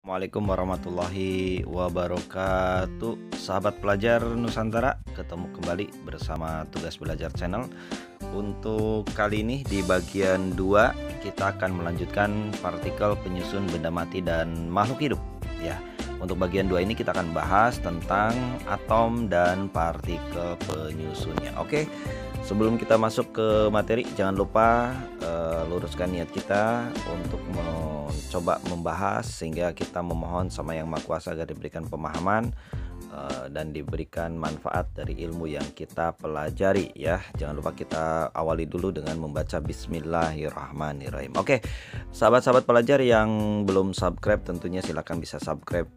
Assalamualaikum warahmatullahi wabarakatuh. Sahabat pelajar Nusantara, ketemu kembali bersama Tugas Belajar Channel. Untuk kali ini di bagian 2 kita akan melanjutkan partikel penyusun benda mati dan makhluk hidup ya. Untuk bagian 2 ini kita akan bahas tentang atom dan partikel penyusunnya. Oke. Sebelum kita masuk ke materi, jangan lupa luruskan niat kita untuk mencoba membahas, sehingga kita memohon sama Yang Maha Kuasa agar diberikan pemahaman dan diberikan manfaat dari ilmu yang kita pelajari ya. Jangan lupa kita awali dulu dengan membaca Bismillahirrahmanirrahim. Oke, sahabat-sahabat pelajar yang belum subscribe, tentunya silahkan bisa subscribe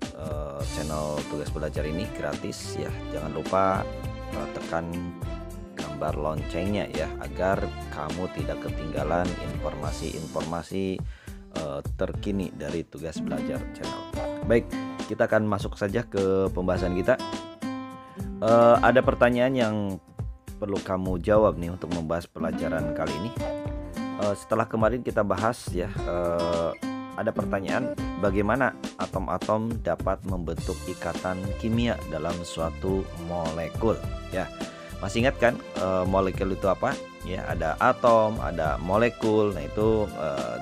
channel Tugas Belajar ini gratis ya. Jangan lupa tekan gambar loncengnya ya, agar kamu tidak ketinggalan informasi-informasi terkini dari Tugas Belajar Channel. Baik, kita akan masuk saja ke pembahasan kita. Ada pertanyaan yang perlu kamu jawab nih untuk membahas pelajaran kali ini. Setelah kemarin kita bahas ya, ada pertanyaan bagaimana atom-atom dapat membentuk ikatan kimia dalam suatu molekul ya. Masih ingat kan molekul itu apa? Ya, ada atom, ada molekul. Nah, itu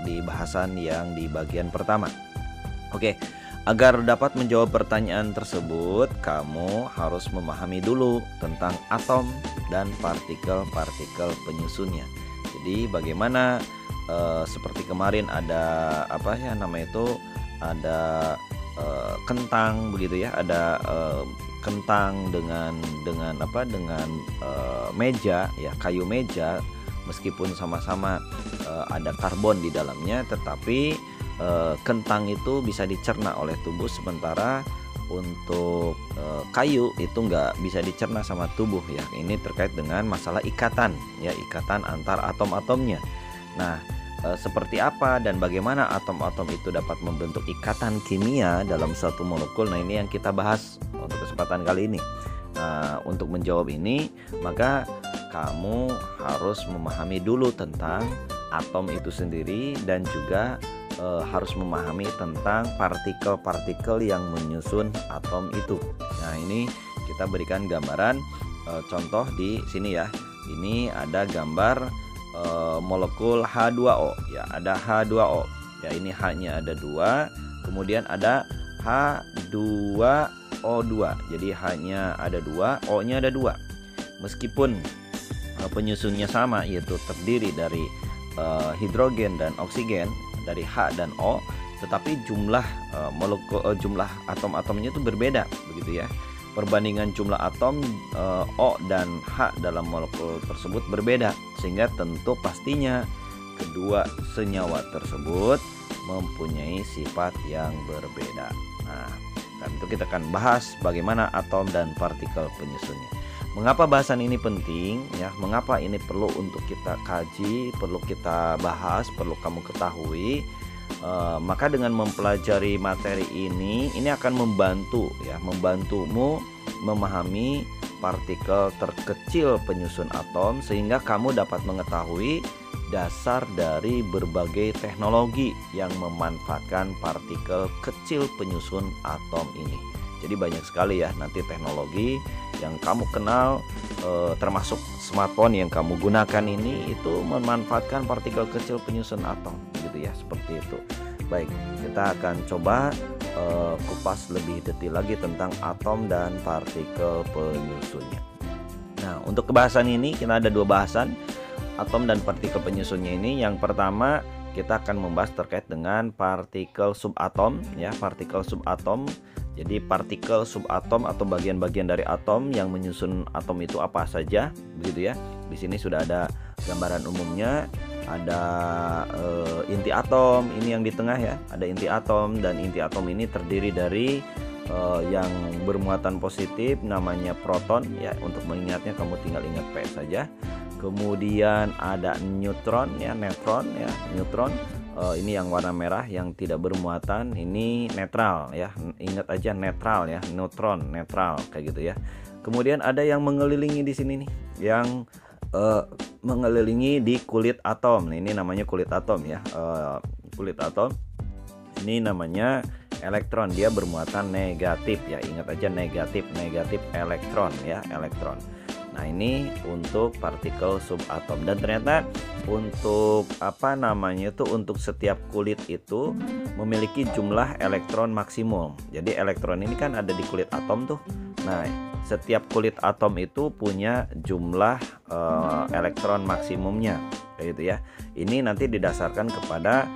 di bahasan yang di bagian pertama. Oke, agar dapat menjawab pertanyaan tersebut, kamu harus memahami dulu tentang atom dan partikel-partikel penyusunnya. Jadi bagaimana seperti kemarin ada apa ya namanya itu, ada kentang begitu ya, ada kentang dengan meja ya, kayu meja, meskipun sama-sama ada karbon di dalamnya, tetapi kentang itu bisa dicerna oleh tubuh, sementara untuk kayu itu nggak bisa dicerna sama tubuh ya. Ini terkait dengan masalah ikatan ya, ikatan antar atom-atomnya. Nah, seperti apa dan bagaimana atom-atom itu dapat membentuk ikatan kimia dalam satu molekul. Nah, ini yang kita bahas untuk kesempatan kali ini. Untuk menjawab ini, maka kamu harus memahami dulu tentang atom itu sendiri, dan juga harus memahami tentang partikel-partikel yang menyusun atom itu. Nah, ini kita berikan gambaran contoh di sini ya. Ini ada gambar molekul H2O ya, ada H2O ya, ini H-nya ada 2, kemudian ada H2O2, jadi H-nya ada 2, O-nya ada 2. Meskipun penyusunnya sama, yaitu terdiri dari hidrogen dan oksigen, dari H dan O, tetapi jumlah jumlah atom-atomnya itu berbeda begitu ya. Perbandingan jumlah atom O dan H dalam molekul tersebut berbeda, sehingga tentu pastinya kedua senyawa tersebut mempunyai sifat yang berbeda. Nah, dan itu kita akan bahas bagaimana atom dan partikel penyusunnya. Mengapa bahasan ini penting ya? Mengapa ini perlu untuk kita kaji, perlu kita bahas, perlu kamu ketahui? Maka dengan mempelajari materi ini akan membantu ya, membantumu memahami partikel terkecil penyusun atom, sehingga kamu dapat mengetahui dasar dari berbagai teknologi yang memanfaatkan partikel kecil penyusun atom ini. Jadi banyak sekali ya nanti teknologi yang kamu kenal, termasuk smartphone yang kamu gunakan ini, itu memanfaatkan partikel kecil penyusun atom gitu ya, seperti itu. Baik, kita akan coba kupas lebih detail lagi tentang atom dan partikel penyusunnya. Nah, untuk kebahasan ini kita ada 2 bahasan atom dan partikel penyusunnya ini. Yang pertama, kita akan membahas terkait dengan partikel subatom ya, partikel subatom. Jadi partikel subatom atau bagian-bagian dari atom yang menyusun atom itu apa saja begitu ya. Di sini sudah ada gambaran umumnya, ada inti atom, ini yang di tengah ya, ada inti atom, dan inti atom ini terdiri dari yang bermuatan positif namanya proton ya. Untuk mengingatnya kamu tinggal ingat P saja. Kemudian ada neutron ya, neutron ya, neutron. Ini yang warna merah yang tidak bermuatan, ini netral ya. Ingat aja netral ya, neutron, netral kayak gitu ya. Kemudian ada yang mengelilingi di sini nih, yang mengelilingi di kulit atom. Nah, ini namanya kulit atom ya. Kulit atom ini namanya elektron, dia bermuatan negatif ya. Ingat aja negatif elektron ya, elektron. Nah, ini untuk partikel subatom, dan ternyata untuk untuk setiap kulit itu memiliki jumlah elektron maksimum. Jadi elektron ini kan ada di kulit atom tuh. Nah, setiap kulit atom itu punya jumlah elektron maksimumnya kayak gitu ya. Ini nanti didasarkan kepada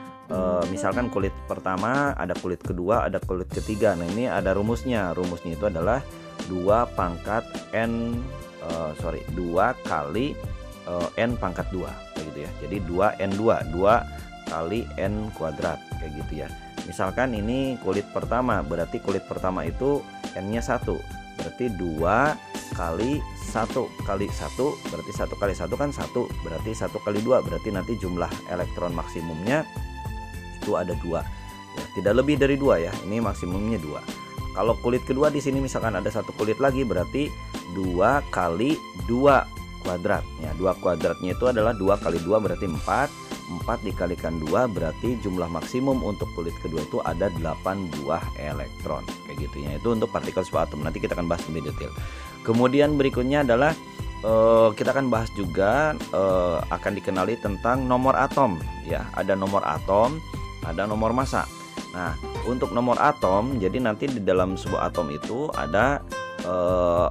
misalkan kulit pertama, ada kulit kedua, ada kulit ketiga. Nah, ini ada rumusnya. Rumusnya itu adalah 2 kali n pangkat 2 kayak gitu ya. Jadi 2n2, 2 kali n kuadrat kayak gitu ya. Misalkan ini kulit pertama, berarti kulit pertama itu n-nya 1. Berarti 2 kali 1 kali 1 berarti 1 kali 1 kan 1, berarti 1 kali 2 berarti nanti jumlah elektron maksimumnya itu ada 2 ya, tidak lebih dari 2 ya. Ini maksimumnya 2. Kalau kulit kedua di sini misalkan ada satu kulit lagi, berarti 2 kali 2 kuadrat ya. 2 kuadratnya itu adalah 2 kali 2 berarti 4. 4 dikalikan 2 berarti jumlah maksimum untuk kulit kedua itu ada 8 buah elektron kayak gitu ya. Itu untuk partikel subatom. Nanti kita akan bahas lebih detail. Kemudian berikutnya adalah kita akan bahas juga akan dikenali tentang nomor atom ya. Ada nomor atom, ada nomor massa. Nah, untuk nomor atom, jadi nanti di dalam sebuah atom itu ada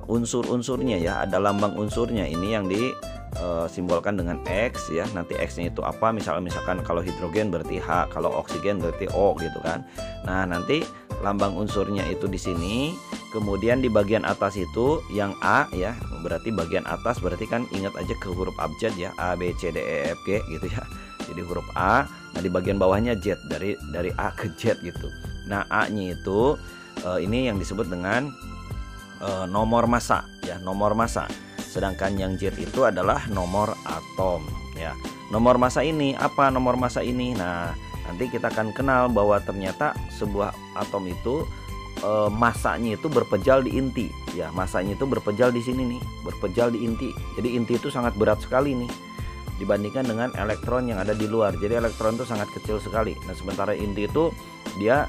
unsur-unsurnya ya, ada lambang unsurnya. Ini yang disimbolkan dengan X ya. Nanti X-nya itu apa? Misalkan kalau hidrogen berarti H, kalau oksigen berarti O gitu kan. Nah, nanti lambang unsurnya itu di sini. Kemudian di bagian atas itu yang A ya, berarti bagian atas berarti kan ingat aja ke huruf abjad ya, A B C D E F G gitu ya. Jadi huruf A. Nah, di bagian bawahnya Z, dari A ke Z gitu. Nah, A-nya itu ini yang disebut dengan nomor massa ya, nomor massa. Sedangkan yang Z itu adalah nomor atom ya. Nomor massa ini apa? Nomor massa ini. Nah, nanti kita akan kenal bahwa ternyata sebuah atom itu masanya itu berpejal di inti ya. Masanya itu berpejal di sini nih, berpejal di inti. Jadi inti itu sangat berat sekali nih dibandingkan dengan elektron yang ada di luar. Jadi elektron itu sangat kecil sekali. Nah, sementara inti itu dia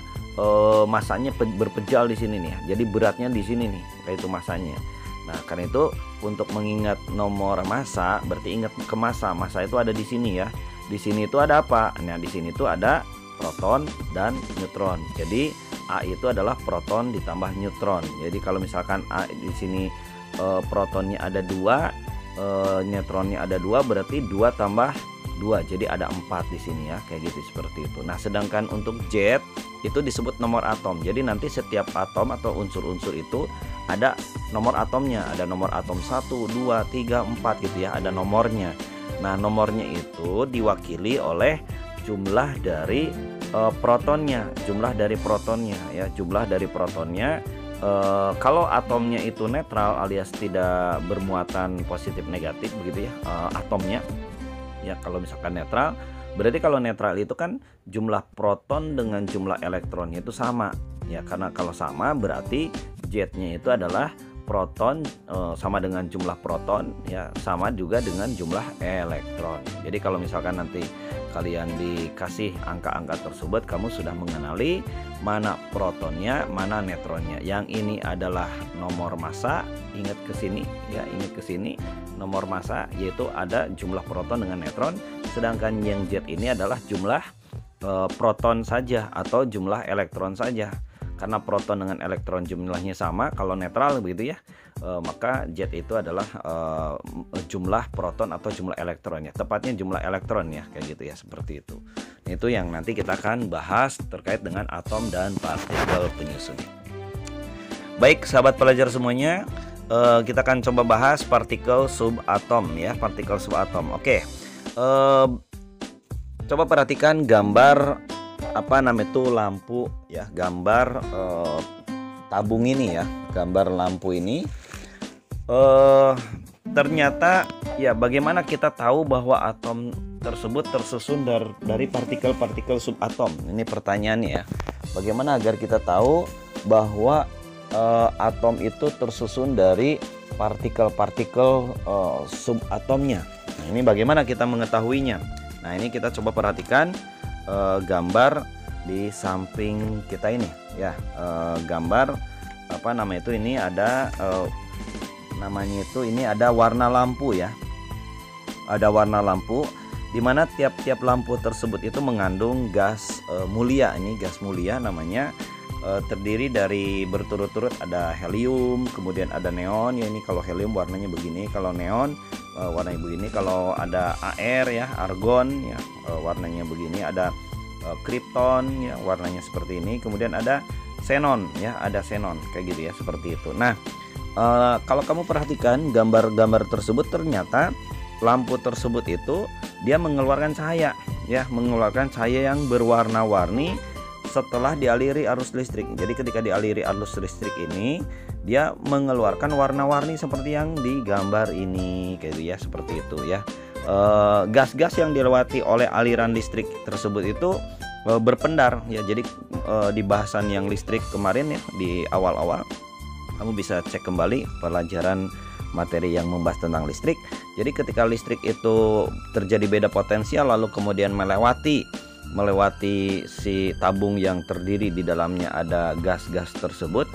masanya berpejal di sini nih. Jadi beratnya di sini nih, kayak itu masanya. Nah, karena itu untuk mengingat nomor massa berarti ingat ke massa. Massa itu ada di sini ya. Di sini itu ada apa? Nah, di sini itu ada proton dan neutron. Jadi A itu adalah proton ditambah neutron. Jadi kalau misalkan A di sini protonnya ada 2, neutronnya ada 2, berarti 2 tambah 2, jadi ada 4 di sini ya, kayak gitu seperti itu. Nah, sedangkan untuk Z itu disebut nomor atom. Jadi nanti setiap atom atau unsur-unsur itu ada nomor atomnya, ada nomor atom 1, 2, 3, 4 gitu ya, ada nomornya. Nah, nomornya itu diwakili oleh jumlah dari protonnya, jumlah dari protonnya ya, jumlah dari protonnya. Kalau atomnya itu netral alias tidak bermuatan positif negatif begitu ya, atomnya ya. Kalau misalkan netral, berarti kalau netral itu kan jumlah proton dengan jumlah elektronnya itu sama ya, karena kalau sama berarti Z-nya itu adalah proton sama dengan jumlah proton ya, sama juga dengan jumlah elektron. Jadi kalau misalkan nanti kalian dikasih angka-angka tersebut, kamu sudah mengenali mana protonnya, mana neutronnya. Yang ini adalah nomor massa, ingat ke sini ya, ingat ke sini nomor massa, yaitu ada jumlah proton dengan neutron. Sedangkan yang Z ini adalah jumlah proton saja atau jumlah elektron saja. Karena proton dengan elektron jumlahnya sama, kalau netral begitu ya, maka Z itu adalah jumlah proton atau jumlah elektronnya, tepatnya jumlah elektron ya, kayak gitu ya, seperti itu. Itu yang nanti kita akan bahas terkait dengan atom dan partikel penyusun. Baik sahabat pelajar semuanya, kita akan coba bahas partikel subatom ya, partikel subatom. Oke, coba perhatikan gambar lampu ya, gambar tabung ini ya, gambar lampu ini. Ternyata ya, bagaimana kita tahu bahwa atom tersebut tersusun dari partikel-partikel subatom? Ini pertanyaannya ya. Bagaimana agar kita tahu bahwa atom itu tersusun dari partikel-partikel subatomnya? Nah, ini bagaimana kita mengetahuinya? Nah, ini kita coba perhatikan gambar di samping kita ini ya, gambar apa namanya itu, ini ada namanya itu, ini ada warna lampu ya. Ada warna lampu di mana tiap-tiap lampu tersebut itu mengandung gas mulia. Ini gas mulia namanya, terdiri dari berturut-turut ada helium, kemudian ada neon ya. Ini kalau helium warnanya begini, kalau neon warnanya begini, kalau ada AR ya, argon ya, warnanya begini, ada krypton ya, warnanya seperti ini, kemudian ada xenon ya, ada xenon kayak gitu ya, seperti itu. Nah, kalau kamu perhatikan gambar-gambar tersebut, ternyata lampu tersebut itu dia mengeluarkan cahaya ya, mengeluarkan cahaya yang berwarna-warni setelah dialiri arus listrik. Jadi ketika dialiri arus listrik ini, dia mengeluarkan warna-warni seperti yang di gambar ini kayak gitu ya, seperti itu ya. Gas-gas yang dilewati oleh aliran listrik tersebut itu berpendar ya. Jadi di bahasan yang listrik kemarin ya, di awal-awal kamu bisa cek kembali pelajaran materi yang membahas tentang listrik. Jadi ketika listrik itu terjadi beda potensial lalu kemudian melewati si tabung yang terdiri di dalamnya ada gas-gas tersebut,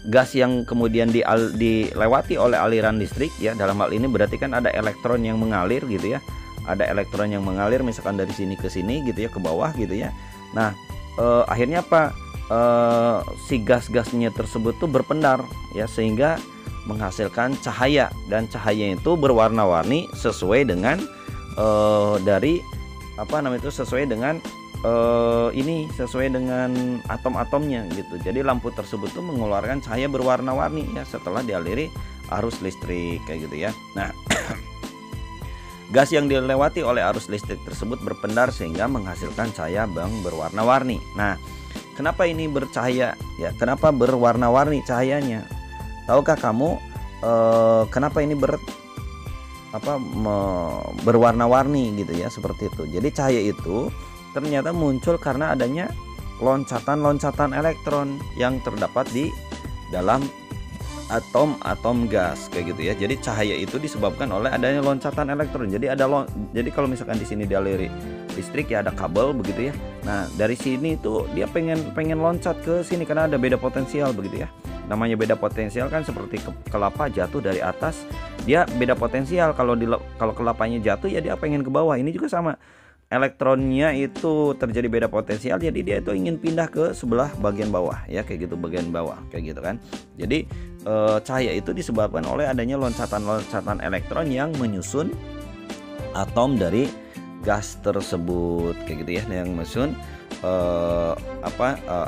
gas yang kemudian dilewati oleh aliran listrik ya, dalam hal ini berarti kan ada elektron yang mengalir gitu ya, ada elektron yang mengalir misalkan dari sini ke sini gitu ya, ke bawah gitu ya. Nah, akhirnya apa, si gas-gasnya tersebut tuh berpendar ya, sehingga menghasilkan cahaya, dan cahaya itu berwarna-warni sesuai dengan sesuai dengan sesuai dengan atom-atomnya gitu. Jadi lampu tersebut tuh mengeluarkan cahaya berwarna-warni ya setelah dialiri arus listrik kayak gitu ya. Nah, gas yang dilewati oleh arus listrik tersebut berpendar sehingga menghasilkan cahaya yang berwarna-warni. Nah, kenapa ini bercahaya ya? Kenapa berwarna-warni cahayanya? Tahukah kamu kenapa ini berwarna-warni gitu ya, seperti itu. Jadi cahaya itu ternyata muncul karena adanya loncatan-loncatan elektron yang terdapat di dalam atom-atom gas kayak gitu ya. Jadi cahaya itu disebabkan oleh adanya loncatan elektron. Jadi jadi kalau misalkan di sini dialiri listrik ya, ada kabel begitu ya. Nah, dari sini itu dia pengen loncat ke sini karena ada beda potensial begitu ya. Namanya beda potensial kan seperti kelapa jatuh dari atas, dia beda potensial. Kalau kelapanya jatuh ya dia pengen ke bawah. Ini juga sama, elektronnya itu terjadi beda potensial, jadi dia itu ingin pindah ke sebelah bagian bawah ya, kayak gitu, bagian bawah kayak gitu kan. Jadi cahaya itu disebabkan oleh adanya loncatan-loncatan elektron yang menyusun atom dari gas tersebut kayak gitu ya, yang menyusun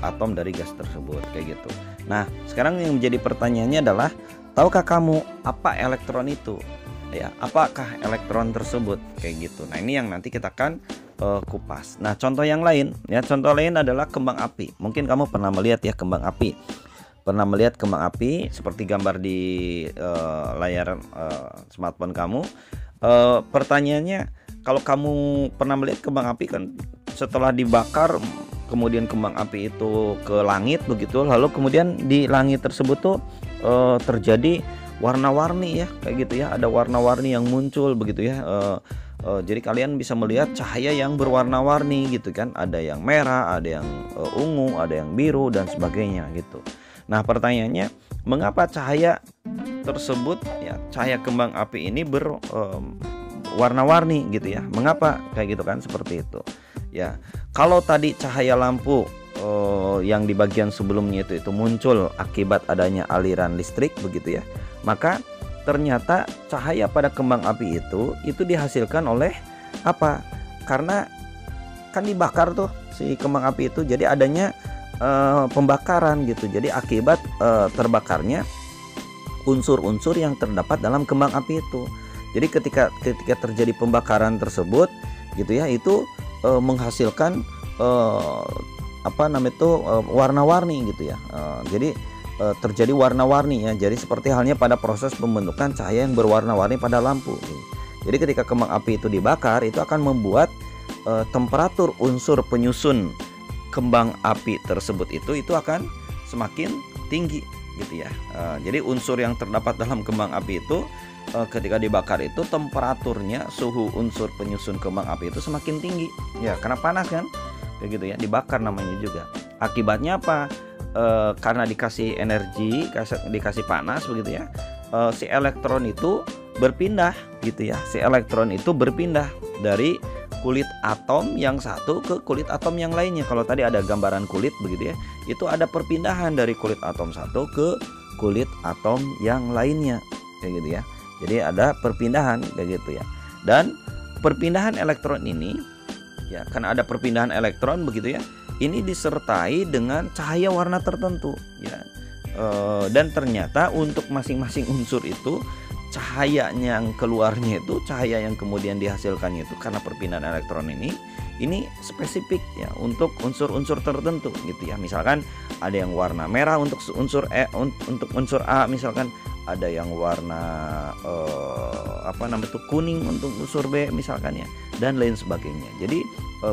atom dari gas tersebut kayak gitu. Nah, sekarang yang menjadi pertanyaannya adalah, tahukah kamu apa elektron itu? Ya, apakah elektron tersebut kayak gitu? Nah, ini yang nanti kita akan kupas. Nah, contoh yang lain ya, contoh lain adalah kembang api. Mungkin kamu pernah melihat ya kembang api. Pernah melihat kembang api seperti gambar di layar smartphone kamu. Pertanyaannya, kalau kamu pernah melihat kembang api kan setelah dibakar, kemudian kembang api itu ke langit begitu, lalu kemudian di langit tersebut tuh terjadi warna-warni ya, kayak gitu ya, ada warna-warni yang muncul begitu ya. Jadi kalian bisa melihat cahaya yang berwarna-warni gitu kan, ada yang merah, ada yang ungu, ada yang biru dan sebagainya gitu. Nah, pertanyaannya, mengapa cahaya tersebut ya, cahaya kembang api ini warna-warni gitu ya? Mengapa kayak gitu kan, seperti itu ya. Kalau tadi cahaya lampu yang di bagian sebelumnya itu muncul akibat adanya aliran listrik begitu ya, maka ternyata cahaya pada kembang api itu dihasilkan oleh apa? Karena kan dibakar tuh si kembang api itu, jadi adanya pembakaran gitu. Jadi akibat terbakarnya unsur-unsur yang terdapat dalam kembang api itu. Jadi ketika terjadi pembakaran tersebut gitu ya, itu menghasilkan warna-warni gitu ya. Jadi terjadi warna-warni ya. Jadi seperti halnya pada proses pembentukan cahaya yang berwarna-warni pada lampu. Jadi ketika kembang api itu dibakar, itu akan membuat temperatur unsur penyusun kembang api tersebut itu akan semakin tinggi gitu ya. Jadi unsur yang terdapat dalam kembang api itu ketika dibakar itu temperaturnya, suhu unsur penyusun kembang api itu semakin tinggi ya, karena panas kan. kayak gitu ya, dibakar namanya juga. Akibatnya apa? Karena dikasih energi, dikasih panas begitu ya, si elektron itu berpindah gitu ya. Si elektron itu berpindah dari kulit atom yang satu ke kulit atom yang lainnya. Kalau tadi ada gambaran kulit begitu ya, itu ada perpindahan dari kulit atom satu ke kulit atom yang lainnya kayak gitu ya. Jadi ada perpindahan kayak gitu ya. Dan perpindahan elektron ini ya, kan ada perpindahan elektron begitu ya, ini disertai dengan cahaya warna tertentu ya. Dan ternyata untuk masing-masing unsur itu cahayanya yang keluarnya itu, cahaya yang kemudian dihasilkannya itu karena perpindahan elektron ini spesifik ya untuk unsur-unsur tertentu gitu ya. Misalkan ada yang warna merah untuk unsur untuk unsur A, misalkan ada yang warna kuning untuk unsur B misalkan ya, dan lain sebagainya. Jadi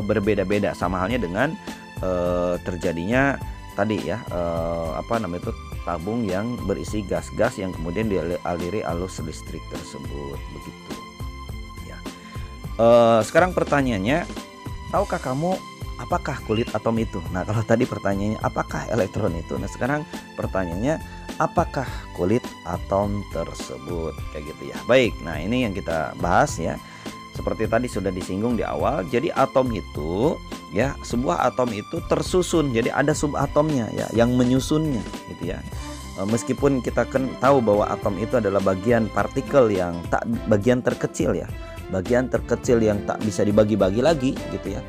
berbeda-beda, sama halnya dengan terjadinya tadi ya tabung yang berisi gas-gas yang kemudian dialiri arus listrik tersebut begitu ya. Sekarang pertanyaannya, tahukah kamu apakah kulit atom itu? Nah, kalau tadi pertanyaannya apakah elektron itu, nah sekarang pertanyaannya apakah kulit atom tersebut kayak gitu ya. Baik, nah ini yang kita bahas ya. Seperti tadi sudah disinggung di awal, jadi atom itu ya, sebuah atom itu tersusun, jadi ada subatomnya ya yang menyusunnya gitu ya. Meskipun kita kan tahu bahwa atom itu adalah bagian partikel yang bagian terkecil ya, bagian terkecil yang tak bisa dibagi-bagi lagi gitu ya.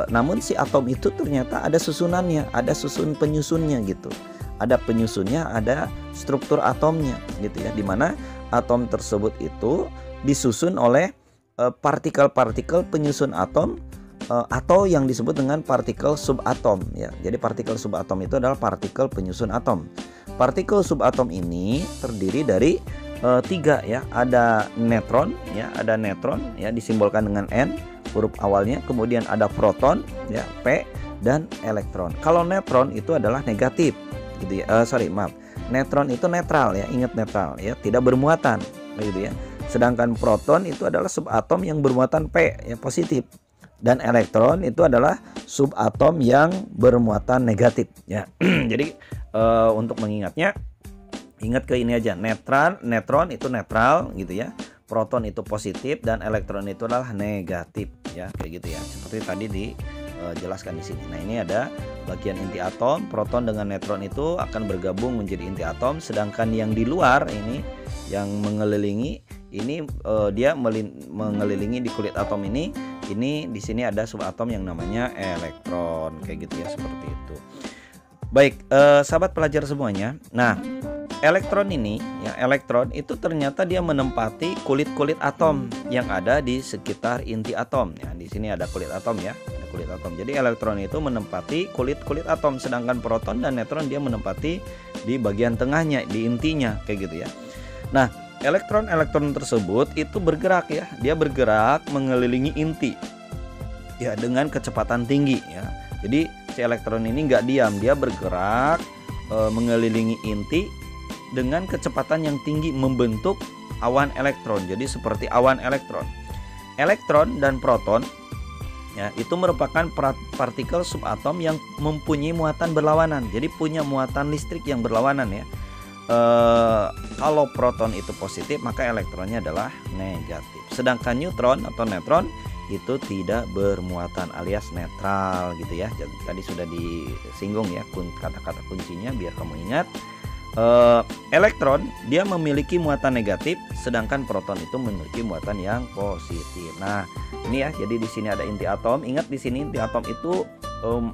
Namun si atom itu ternyata ada susunannya, ada susun penyusunnya gitu. Ada penyusunnya, ada struktur atomnya gitu ya, dimana atom tersebut itu disusun oleh partikel-partikel penyusun atom atau yang disebut dengan partikel subatom ya. Jadi partikel subatom itu adalah partikel penyusun atom. Partikel subatom ini terdiri dari 3 ya. Ada neutron ya, ada neutron ya disimbolkan dengan N huruf awalnya, kemudian ada proton ya P, dan elektron. Kalau neutron itu adalah negatif gitu ya. Neutron itu netral ya, ingat netral ya, tidak bermuatan gitu ya. Sedangkan proton itu adalah subatom yang bermuatan P ya, positif. Dan elektron itu adalah subatom yang bermuatan negatif ya. Jadi untuk mengingatnya, ingat ke ini aja, neutron itu netral gitu ya, proton itu positif, dan elektron itu adalah negatif ya, kayak gitu ya. Seperti tadi dijelaskan di sini. Nah, ini ada bagian inti atom, proton dengan neutron itu akan bergabung menjadi inti atom, sedangkan yang di luar ini yang mengelilingi ini dia mengelilingi di kulit atom ini di sini ada subatom yang namanya elektron kayak gitu ya, seperti itu. Baik, sahabat pelajar semuanya. Nah, elektron ini ya, elektron itu ternyata dia menempati kulit-kulit atom yang ada di sekitar inti atom. Ya, di sini ada kulit atom ya, ada kulit atom. Jadi elektron itu menempati kulit-kulit atom, sedangkan proton dan neutron dia menempati di bagian tengahnya, di intinya kayak gitu ya. Nah, elektron-elektron tersebut itu bergerak ya, dia bergerak mengelilingi inti ya dengan kecepatan tinggi ya. Jadi si elektron ini nggak diam, dia bergerak mengelilingi inti dengan kecepatan yang tinggi, membentuk awan elektron. Jadi seperti awan elektron. Elektron dan proton ya, itu merupakan partikel subatom yang mempunyai muatan berlawanan. Jadi punya muatan listrik yang berlawanan ya. Kalau proton itu positif, maka elektronnya adalah negatif. Sedangkan neutron atau neutron itu tidak bermuatan alias netral gitu ya. Jadi, tadi sudah disinggung ya kata-kata kuncinya biar kamu ingat. Elektron dia memiliki muatan negatif, sedangkan proton itu memiliki muatan yang positif. Nah, ini ya, jadi di sini ada inti atom. Ingat di sini inti atom itu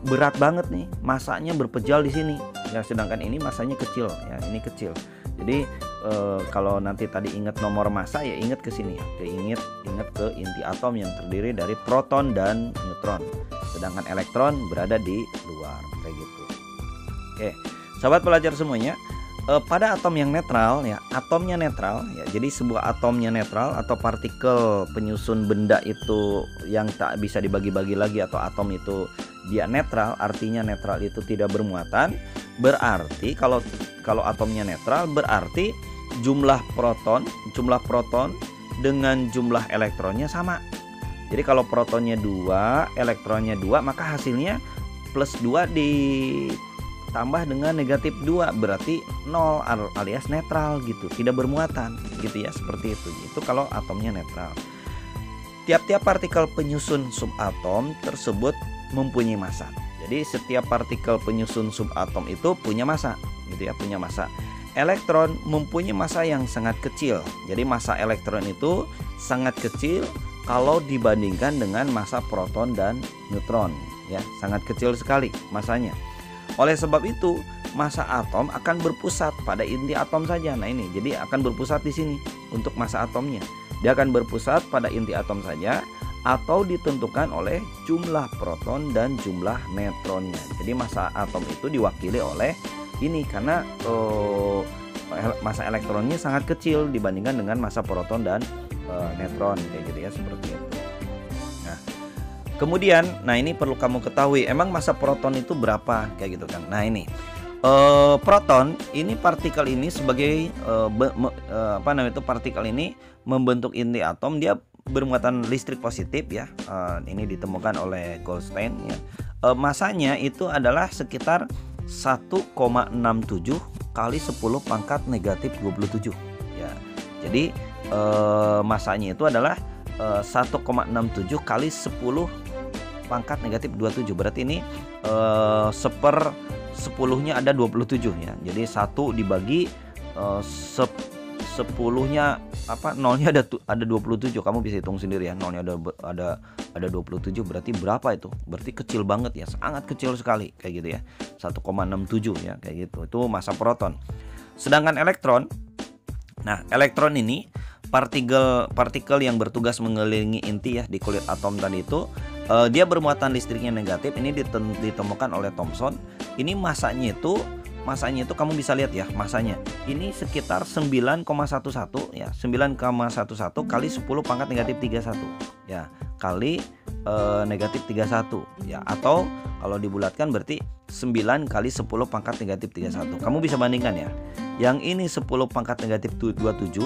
berat banget nih, masanya berpejal di sini. Ya, sedangkan ini masanya kecil ya, ini kecil. Jadi kalau nanti tadi ingat nomor massa ya ingat ke sini ya. Ingat ke inti atom yang terdiri dari proton dan neutron. Sedangkan elektron berada di luar kayak gitu. Oke, sahabat pelajar semuanya, pada atom yang netral ya, atomnya netral ya. Jadi sebuah atomnya netral atau partikel penyusun benda itu yang tak bisa dibagi-bagi lagi, atau atom itu dia netral, artinya netral itu tidak bermuatan. Berarti kalau atomnya netral, berarti jumlah proton dengan jumlah elektronnya sama. Jadi kalau protonnya 2, elektronnya 2, maka hasilnya plus 2 ditambah dengan negatif 2, berarti 0 alias netral gitu, tidak bermuatan gitu ya, seperti itu. Itu kalau atomnya netral. Tiap-tiap partikel penyusun subatom tersebut mempunyai massa. Jadi setiap partikel penyusun subatom itu punya massa gitu ya, punya massa. Elektron mempunyai massa yang sangat kecil. Jadi massa elektron itu sangat kecil kalau dibandingkan dengan massa proton dan neutron ya, sangat kecil sekali massanya. Oleh sebab itu, massa atom akan berpusat pada inti atom saja. Nah ini, jadi akan berpusat di sini untuk massa atomnya. Dia akan berpusat pada inti atom saja atau ditentukan oleh jumlah proton dan jumlah neutronnya. Jadi massa atom itu diwakili oleh ini karena massa elektronnya sangat kecil dibandingkan dengan massa proton dan neutron kayak gitu ya, seperti itu. Nah, kemudian, nah ini perlu kamu ketahui, emang massa proton itu berapa kayak gitu kan. Nah ini proton ini partikel ini sebagai partikel ini membentuk inti atom, dia bermuatan listrik positif ya. Ini ditemukan oleh Goldstein ya. Masanya itu adalah sekitar 1,67 kali 10 pangkat negatif 27 ya. Jadi masanya itu adalah 1,67 kali 10 pangkat negatif 27. Berarti ini 1/10-nya ada 27 ya. Jadi 1 dibagi 10-nya nolnya ada 27. Kamu bisa hitung sendiri ya. Nolnya ada 27, berarti berapa itu? Berarti kecil banget ya, sangat kecil sekali kayak gitu ya. 1,67 ya, kayak gitu. Itu massa proton. Sedangkan elektron, nah elektron ini partikel yang bertugas mengelilingi inti ya di kulit atom tadi itu, dia bermuatan listriknya negatif. Ini ditemukan oleh Thomson. Ini masanya itu kamu bisa lihat ya, masanya ini sekitar 9,11 ya, 9,11 kali 10 pangkat negatif 31 ya, kali negatif 31 ya, atau kalau dibulatkan berarti 9 kali 10 pangkat negatif 31. Kamu bisa bandingkan ya, yang ini 10 pangkat negatif 27,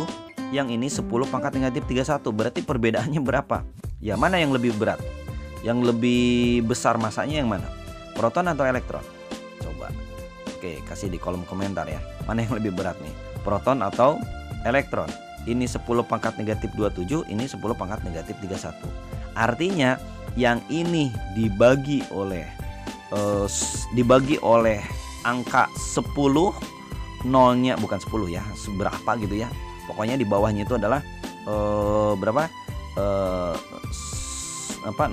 yang ini 10 pangkat negatif 31. Berarti perbedaannya berapa? Ya, mana yang lebih berat? Yang lebih besar masanya yang mana? Proton atau elektron? Coba. Oke, kasih di kolom komentar ya. Mana yang lebih berat nih? Proton atau elektron? Ini 10 pangkat negatif 27, ini 10 pangkat negatif 31. Artinya yang ini dibagi oleh angka 10, nolnya bukan 10 ya, seberapa gitu ya. Pokoknya di bawahnya itu adalah berapa?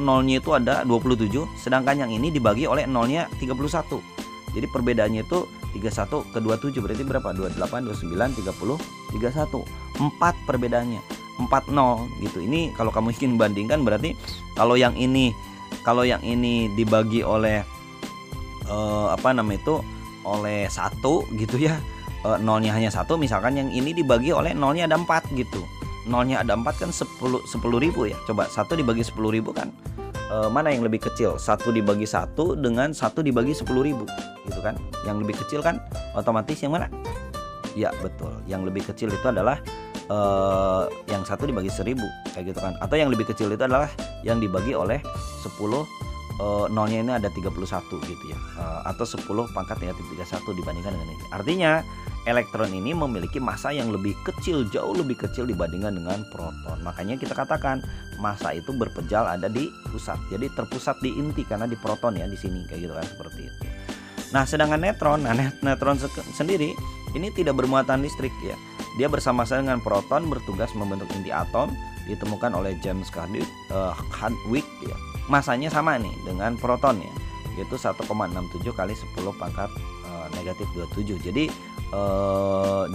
Nolnya itu ada 27, sedangkan yang ini dibagi oleh nolnya 31. Jadi perbedaannya itu 31 ke 27, berarti berapa? 28, 29, 30, 31. 4 perbedaannya. 40 gitu. Ini kalau kamu ingin bandingkan berarti kalau yang ini dibagi oleh oleh 1 gitu ya. Nolnya hanya 1, misalkan yang ini dibagi oleh nolnya ada 4 gitu. Nolnya ada 4 kan 10.000 ya. Coba 1 dibagi 10.000 kan mana yang lebih kecil? 1 dibagi 1 dengan 1 dibagi 10.000 gitu kan. Yang lebih kecil kan otomatis yang mana? Ya betul, yang lebih kecil itu adalah yang 1 dibagi 1000 kayak gitu kan. Atau yang lebih kecil itu adalah yang dibagi oleh 10, nolnya ini ada 31 gitu ya, atau 10 pangkat negatif 31 dibandingkan dengan ini. Artinya elektron ini memiliki massa yang lebih kecil, jauh lebih kecil dibandingkan dengan proton. Makanya kita katakan massa itu berpejal ada di pusat. Jadi terpusat di inti karena di proton ya, di sini kayak gitu kan, seperti itu. Nah, sedangkan neutron sendiri ini tidak bermuatan listrik ya. Dia bersama-sama dengan proton bertugas membentuk inti atom, ditemukan oleh James Chadwick ya. Masanya sama nih dengan proton ya, yaitu 1,67 kali 10 pangkat negatif 27. Jadi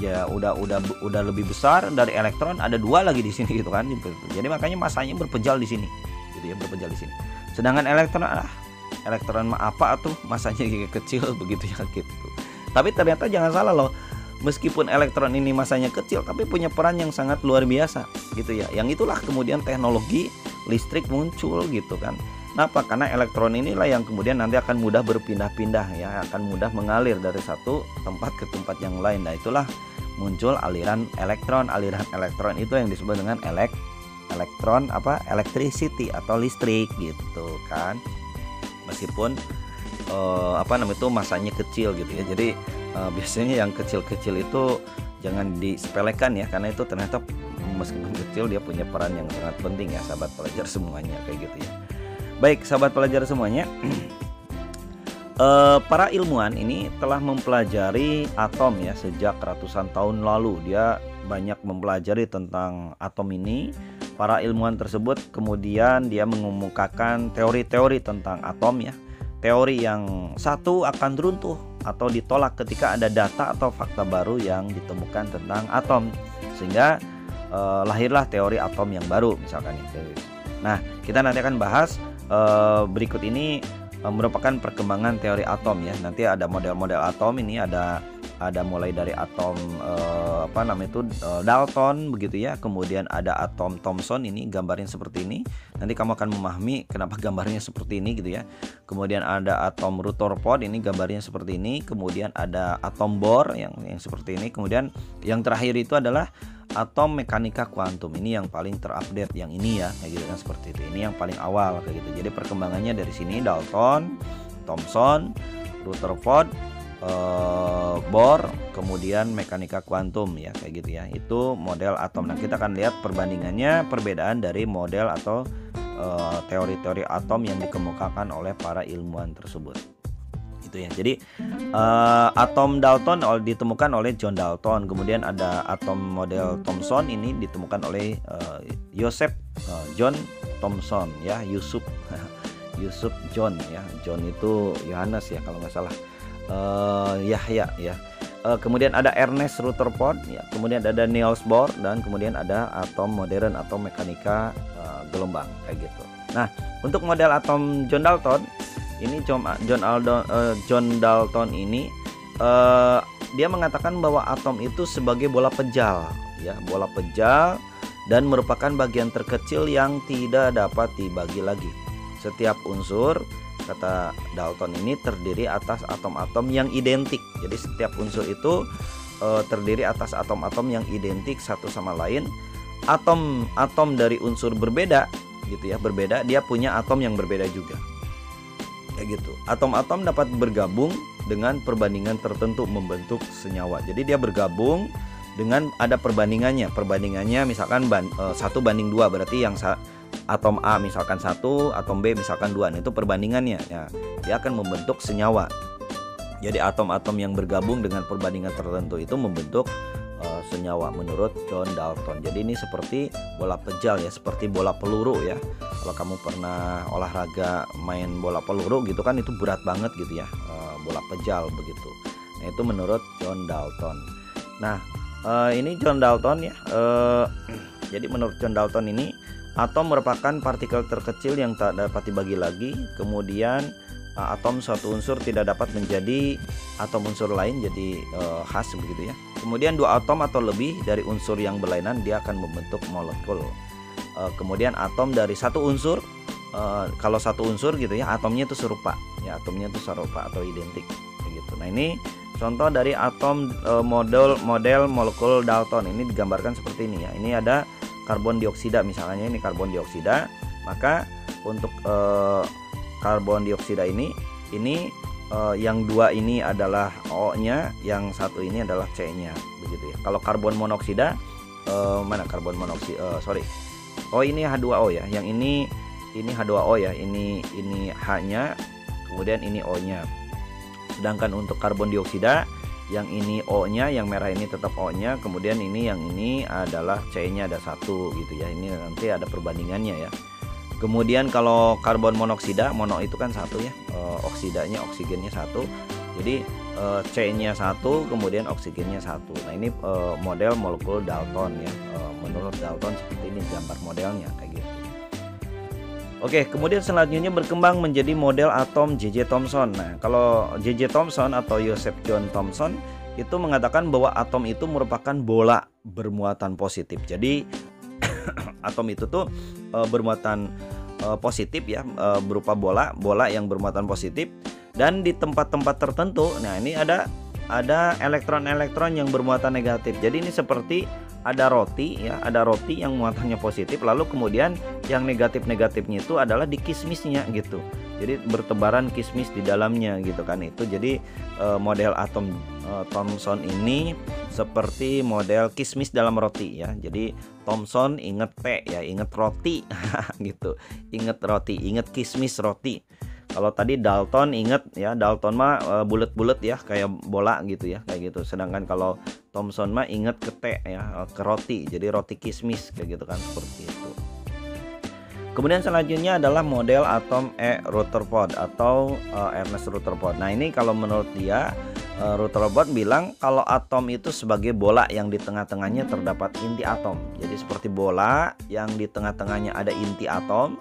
ya udah lebih besar dari elektron, ada 2 lagi di sini gitu kan. Jadi makanya masanya berpejal di sini gitu ya, berpejal di sini. Sedangkan elektron apa tuh masanya kecil begitu ya gitu. Tapi ternyata jangan salah loh, meskipun elektron ini masanya kecil tapi punya peran yang sangat luar biasa gitu ya. Yang itulah kemudian teknologi listrik muncul gitu kan. Kenapa? Karena elektron inilah yang kemudian nanti akan mudah berpindah-pindah ya, akan mudah mengalir dari satu tempat ke tempat yang lain. Nah, itulah muncul aliran elektron. Aliran elektron itu yang disebut dengan elektron electricity atau listrik gitu kan. Meskipun masanya kecil gitu ya. Jadi biasanya yang kecil-kecil itu jangan disepelekan ya, karena itu ternyata meskipun kecil dia punya peran yang sangat penting ya, sahabat pelajar semuanya kayak gitu ya. Baik, sahabat pelajar semuanya, para ilmuwan ini telah mempelajari atom ya sejak ratusan tahun lalu. Dia banyak mempelajari tentang atom ini. Para ilmuwan tersebut kemudian dia mengemukakan teori-teori tentang atom ya. Teori yang satu akan runtuh atau ditolak ketika ada data atau fakta baru yang ditemukan tentang atom, sehingga lahirlah teori atom yang baru misalkan itu. Nah, kita nanti akan bahas berikut ini merupakan perkembangan teori atom ya. Nanti ada model-model atom ini, ada mulai dari atom Dalton begitu ya. Kemudian ada atom Thomson, ini gambarnya seperti ini. Nanti kamu akan memahami kenapa gambarnya seperti ini gitu ya. Kemudian ada atom Rutherford, ini gambarnya seperti ini. Kemudian ada atom Bohr yang seperti ini. Kemudian yang terakhir itu adalah atom mekanika kuantum, ini yang paling terupdate yang ini ya, kayak gitu kan, seperti itu. Ini yang paling awal kayak gitu. Jadi perkembangannya dari sini Dalton, Thomson, Rutherford, Bohr, kemudian mekanika kuantum ya, kayak gitu ya. Itu model atom. Nah, kita akan lihat perbandingannya, perbedaan dari model atau teori-teori atom yang dikemukakan oleh para ilmuwan tersebut. Itu ya. Jadi atom Dalton ditemukan oleh John Dalton. Kemudian ada atom model Thomson, ini ditemukan oleh Joseph John Thomson ya, Yusuf John ya. John itu Yohanes ya kalau nggak salah. Yahya ya. Kemudian ada Ernest Rutherford ya. Kemudian ada Niels Bohr, dan kemudian ada atom modern atau mekanika gelombang kayak gitu. Nah, untuk model atom John Dalton ini, John Dalton ini dia mengatakan bahwa atom itu sebagai bola pejal ya, bola pejal, dan merupakan bagian terkecil yang tidak dapat dibagi lagi. Setiap unsur, kata Dalton ini, terdiri atas atom-atom yang identik. Jadi setiap unsur itu terdiri atas atom-atom yang identik satu sama lain. Atom dari unsur berbeda gitu ya, berbeda, dia punya atom yang berbeda juga. Kayak gitu. Atom-atom dapat bergabung dengan perbandingan tertentu membentuk senyawa. Jadi dia bergabung dengan ada perbandingannya. Perbandingannya misalkan 1 banding 2, berarti yang atom A misalkan 1, atom B misalkan 2. Nah, itu perbandingannya ya. Dia akan membentuk senyawa. Jadi atom-atom yang bergabung dengan perbandingan tertentu itu membentuk senyawa menurut John Dalton. Jadi ini seperti bola pejal ya, seperti bola peluru ya. Kalau kamu pernah olahraga main bola peluru gitu kan, itu berat banget gitu ya, bola pejal begitu. Nah, itu menurut John Dalton. Nah, ini John Dalton ya. Jadi menurut John Dalton ini, atom merupakan partikel terkecil yang tak dapat dibagi lagi. Kemudian atom suatu unsur tidak dapat menjadi atom unsur lain, jadi khas begitu ya. Kemudian 2 atom atau lebih dari unsur yang berlainan, dia akan membentuk molekul. Kemudian atom dari satu unsur, kalau satu unsur gitu ya, atomnya itu serupa ya, atomnya itu serupa atau identik gitu. Nah, ini contoh dari atom model molekul Dalton. Ini digambarkan seperti ini ya. Ini ada karbon dioksida misalnya, ini karbon dioksida. Maka untuk karbon dioksida ini yang 2 ini adalah O-nya, yang 1 ini adalah C-nya begitu ya. Kalau karbon monoksida, mana karbon monoksida, oh ini H2O ya, yang ini H2O ya, ini H-nya, kemudian ini O-nya. Sedangkan untuk karbon dioksida, yang ini O-nya, yang merah ini tetap O-nya, kemudian yang ini adalah C-nya, ada 1 gitu ya. Ini nanti ada perbandingannya ya. Kemudian kalau karbon monoksida, mono itu kan 1 ya, oksidanya, oksigennya 1. Jadi C-nya 1, kemudian oksigennya 1. Nah, ini model molekul Dalton ya. Menurut Dalton seperti ini gambar modelnya kayak gitu. Oke, kemudian selanjutnya berkembang menjadi model atom J.J. Thomson. Nah, kalau J.J. Thomson atau Joseph John Thomson itu mengatakan bahwa atom itu merupakan bola bermuatan positif. Jadi atom itu tuh bermuatan positif ya, berupa bola yang bermuatan positif, dan di tempat-tempat tertentu, nah ini ada elektron-elektron yang bermuatan negatif. Jadi ini seperti ada roti ya, ada roti yang muatannya positif, lalu kemudian yang negatifnya itu adalah di kismisnya gitu. Jadi bertebaran kismis di dalamnya gitu kan. Itu jadi model atom Thomson ini seperti model kismis dalam roti ya. Jadi Thomson inget T ya, inget roti gitu. Inget roti, inget kismis roti. Kalau tadi Dalton inget ya, Dalton mah bulet-bulet ya, kayak bola gitu ya, kayak gitu. Sedangkan kalau Thomson mah inget ke T ya, ke roti. Jadi roti kismis kayak gitu kan, seperti itu. Kemudian selanjutnya adalah model atom Rutherford atau Ernest Rutherford. Nah, ini kalau menurut dia Rutherford bilang kalau atom itu sebagai bola yang di tengah-tengahnya terdapat inti atom. Jadi seperti bola yang di tengah-tengahnya ada inti atom.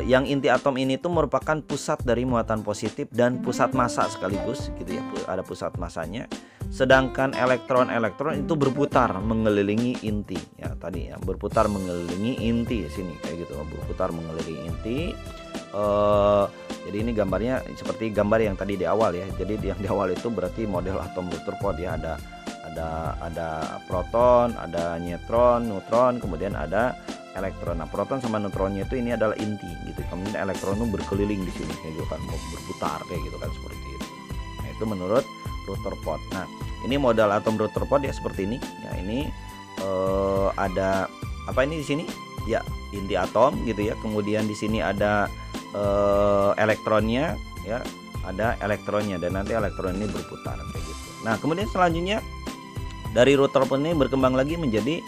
Yang inti atom ini tuh merupakan pusat dari muatan positif dan pusat massa sekaligus gitu ya, ada pusat massanya. Sedangkan elektron-elektron itu berputar mengelilingi inti ya, tadi ya, berputar mengelilingi inti sini kayak gitu, berputar mengelilingi inti. Jadi ini gambarnya seperti gambar yang tadi di awal ya. Jadi yang di awal itu berarti model atom Rutherford ya, ada proton, ada neutron, kemudian ada elektron. Nah, proton sama neutronnya itu ini adalah inti gitu. Kemudian elektron itu berkeliling di sini kayak gitu kan, berputar kayak gitu kan, seperti itu. Nah, itu menurut Rutherford. Nah, ini model atom Rutherford ya seperti ini. Ya, ini ada apa ini di sini? Ya, inti atom gitu ya. Kemudian di sini ada elektronnya ya, ada elektronnya dan nanti elektron ini berputar kayak gitu. Nah, kemudian selanjutnya dari Rutherford ini berkembang lagi menjadi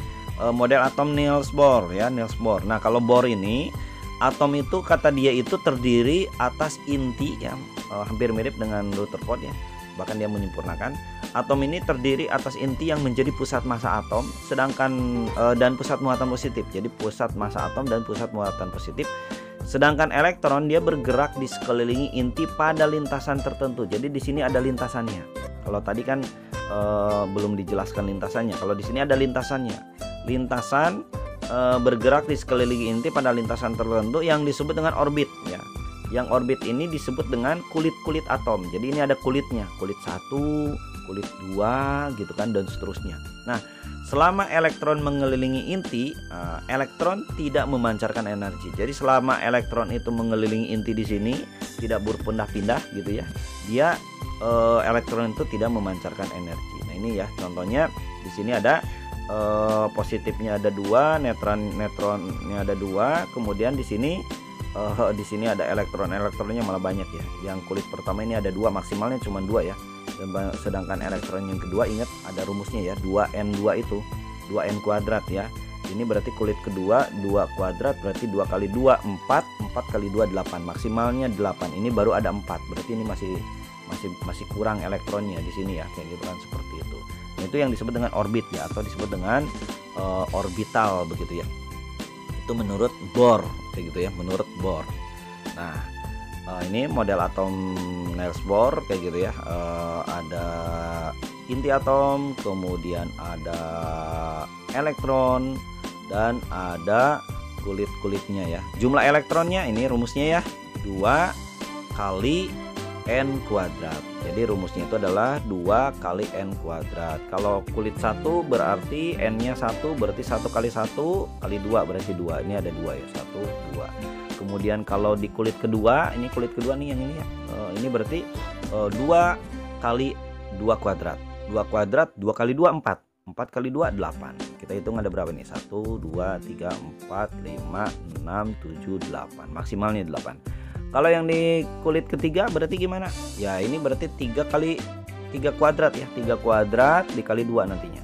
model atom Niels Bohr ya, Niels Bohr. Nah, kalau Bohr ini atom itu kata dia itu terdiri atas inti ya, hampir mirip dengan Rutherford ya. Bahkan dia menyempurnakan. Atom ini terdiri atas inti yang menjadi pusat massa atom, sedangkan dan pusat muatan positif. Jadi pusat massa atom dan pusat muatan positif. Sedangkan elektron dia bergerak di sekelilingi inti pada lintasan tertentu. Jadi di sini ada lintasannya. Kalau tadi kan belum dijelaskan lintasannya. Kalau di sini ada lintasannya. Lintasan bergerak di sekeliling inti pada lintasan tertentu yang disebut dengan orbit ya. Yang orbit ini disebut dengan kulit-kulit atom. Jadi ini ada kulitnya, kulit 1, kulit 2 gitu kan, dan seterusnya. Nah, selama elektron mengelilingi inti, elektron tidak memancarkan energi. Jadi selama elektron itu mengelilingi inti di sini, tidak berpindah-pindah gitu ya, dia elektron itu tidak memancarkan energi. Nah, ini ya contohnya di sini ada positifnya ada 2, neutronnya ada 2, kemudian di sini ada elektronnya malah banyak ya. Yang kulit pertama ini ada 2, maksimalnya cuma 2 ya. Sedangkan elektron yang kedua, ingat ada rumusnya ya, 2n2 itu 2n kuadrat ya. Ini berarti kulit kedua 2 kuadrat berarti 2 kali 2 4, 4 kali 2 8, maksimalnya 8. Ini baru ada 4, berarti ini masih kurang elektronnya di sini ya, kayak gitu kan, seperti itu. Nah, itu yang disebut dengan orbit ya, atau disebut dengan orbital begitu ya. Itu menurut Bohr kayak gitu ya, menurut Bohr. Nah, ini model atom Niels Bohr kayak gitu ya. Ada inti atom, kemudian ada elektron, dan ada kulit-kulitnya ya. Jumlah elektronnya ini rumusnya ya, 2 kali n kuadrat. Jadi rumusnya itu adalah 2 kali n kuadrat. Kalau kulit 1 berarti n-nya 1, berarti 1 kali 1 kali 2 berarti 2. Ini ada 2 ya, 1 2. Kemudian kalau di kulit kedua, ini kulit kedua nih yang ini ya. Ini berarti 2 kali 2 kuadrat. 2 kuadrat 2 kali 2 4. 4 kali 2 8. Kita hitung ada berapa nih? 1 2 3 4 5 6 7 8. Maksimalnya 8. Kalau yang di kulit ketiga berarti gimana? Ya, ini berarti 3 kali 3 kuadrat ya. 3 kuadrat dikali 2 nantinya.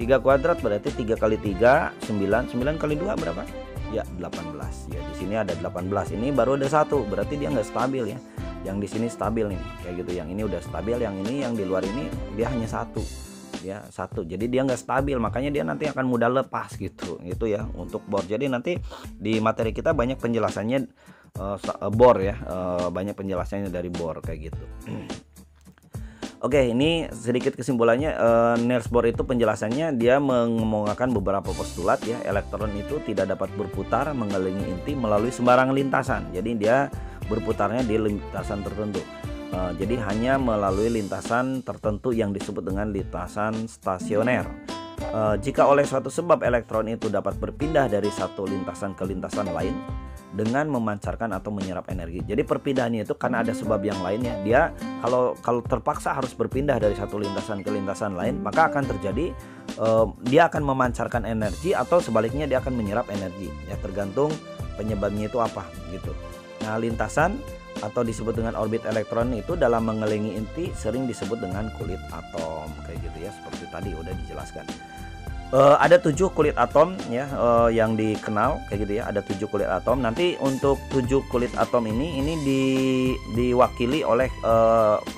3 kuadrat berarti 3 kali 3 9. 9 kali 2 berapa? Ya, 18. Ya, di sini ada 18. Ini baru ada 1, berarti dia nggak stabil ya. Yang di sini stabil nih, kayak gitu. Yang ini udah stabil, yang ini yang di luar ini dia hanya 1. Ya, 1. Jadi dia nggak stabil, makanya dia nanti akan mudah lepas gitu. Itu ya untuk Bohr. Jadi nanti di materi kita banyak penjelasannya Bohr ya, banyak penjelasannya dari Bohr kayak gitu. Oke, ini sedikit kesimpulannya. Niels Bohr itu penjelasannya dia mengemukakan beberapa postulat ya. Elektron itu tidak dapat berputar mengelilingi inti melalui sembarang lintasan. Jadi dia berputarnya di lintasan tertentu. Jadi hanya melalui lintasan tertentu yang disebut dengan lintasan stasioner. Jika oleh suatu sebab elektron itu dapat berpindah dari satu lintasan ke lintasan lain dengan memancarkan atau menyerap energi. Jadi perpindahannya itu karena ada sebab yang lainnya. Dia kalau terpaksa harus berpindah dari satu lintasan ke lintasan lain, maka akan terjadi dia akan memancarkan energi atau sebaliknya dia akan menyerap energi. Ya tergantung penyebabnya itu apa gitu. Nah, lintasan atau disebut dengan orbit elektron itu dalam mengelilingi inti sering disebut dengan kulit atom kayak gitu ya, seperti tadi udah dijelaskan. Ada 7 kulit atom ya yang dikenal kayak gitu ya, ada 7 kulit atom. Nanti untuk 7 kulit atom ini diwakili oleh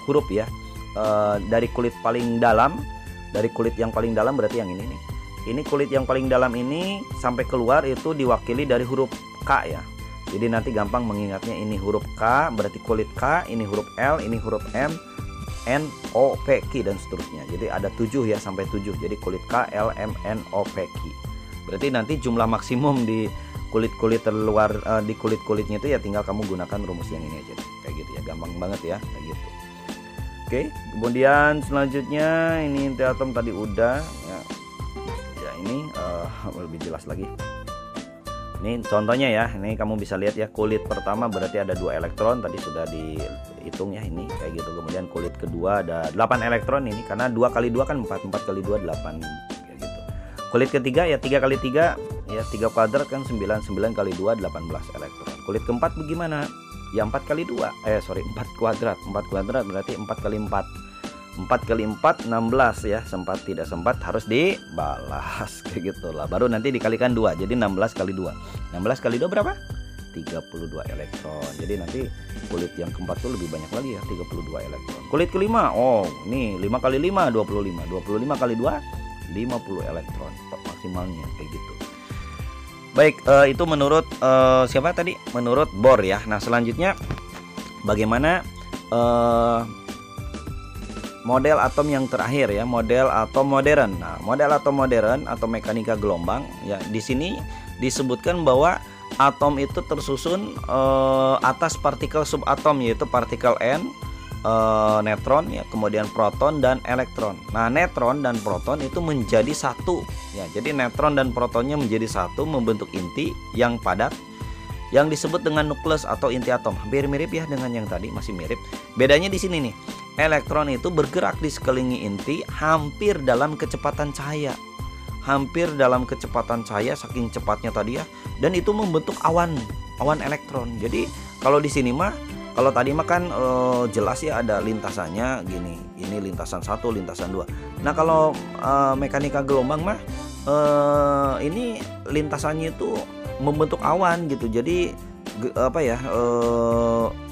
huruf ya, dari kulit paling dalam, dari kulit yang paling dalam berarti yang ini nih. Ini kulit yang paling dalam ini sampai keluar itu diwakili dari huruf K ya. Jadi nanti gampang mengingatnya, ini huruf K berarti kulit K, ini huruf L, ini huruf M, N, O, P, Q dan seterusnya. Jadi ada 7 ya, sampai 7. Jadi kulit K, L, M, N, O, P, Q. Berarti nanti jumlah maksimum di kulit-kulit terluar, di kulit-kulitnya itu ya tinggal kamu gunakan rumus yang ini aja deh. Kayak gitu ya, gampang banget ya kayak gitu. Oke, kemudian selanjutnya ini inti atom tadi udah ya. Ya ini lebih jelas lagi. Ini contohnya ya, ini kamu bisa lihat ya, kulit pertama berarti ada 2 elektron, tadi sudah dihitung ya ini kayak gitu. Kemudian kulit kedua ada 8 elektron ini, karena 2 kali 2 kan 4, 4 kali 2 8 kayak gitu. Kulit ketiga ya 3 kali 3 ya 3 kuadrat kan 9, 9 kali 2 18 elektron. Kulit keempat bagaimana? Ya 4 kali 2, 4 kuadrat, 4 kuadrat berarti 4 kali 4. 4 kali 4 16 ya, sempat tidak sempat harus dibalas kayak gitulah, baru nanti dikalikan 2 jadi 16 kali 2. 16 kali 2 berapa? 32 elektron. Jadi nanti kulit yang keempat tuh lebih banyak lagi ya, 32 elektron. Kulit kelima, oh ini 5 kali 5 25. 25 kali 2 50 elektron maksimalnya kayak gitu. Baik, itu menurut siapa tadi? Menurut Bohr ya. Nah, selanjutnya bagaimana model atom yang terakhir ya, model atom modern. Nah, model atom modern atau mekanika gelombang ya, di sini disebutkan bahwa atom itu tersusun atas partikel subatom, yaitu partikel N, neutron ya, kemudian proton dan elektron. Nah, neutron dan proton itu menjadi satu ya. Jadi neutron dan protonnya menjadi satu membentuk inti yang padat yang disebut dengan nukleus atau inti atom. Hampir mirip ya dengan yang tadi, masih mirip. Bedanya di sini nih. Elektron itu bergerak di sekeliling inti hampir dalam kecepatan cahaya. Hampir dalam kecepatan cahaya, saking cepatnya tadi ya. Dan itu membentuk awan elektron. Jadi kalau di sini mah, kalau tadi mah kan jelas ya ada lintasannya gini. Ini lintasan 1, lintasan 2. Nah, kalau mekanika gelombang mah ini lintasannya itu membentuk awan gitu. Jadi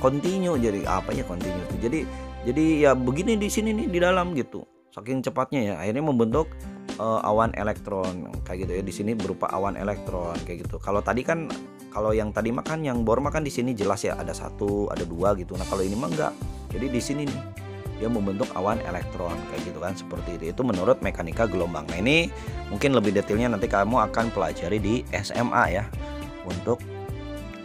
continue. Jadi apa ya continue itu? Jadi ya begini di sini nih di dalam gitu. Saking cepatnya ya, akhirnya membentuk awan elektron kayak gitu ya. Di sini berupa awan elektron kayak gitu. Kalau tadi kan, kalau yang tadi makan yang Bohr makan di sini jelas ya ada 1, ada 2 gitu. Nah, kalau ini mah enggak. Jadi di sini nih dia membentuk awan elektron kayak gitu kan, seperti itu. Itu menurut mekanika gelombang. Nah, ini mungkin lebih detailnya nanti kamu akan pelajari di SMA ya untuk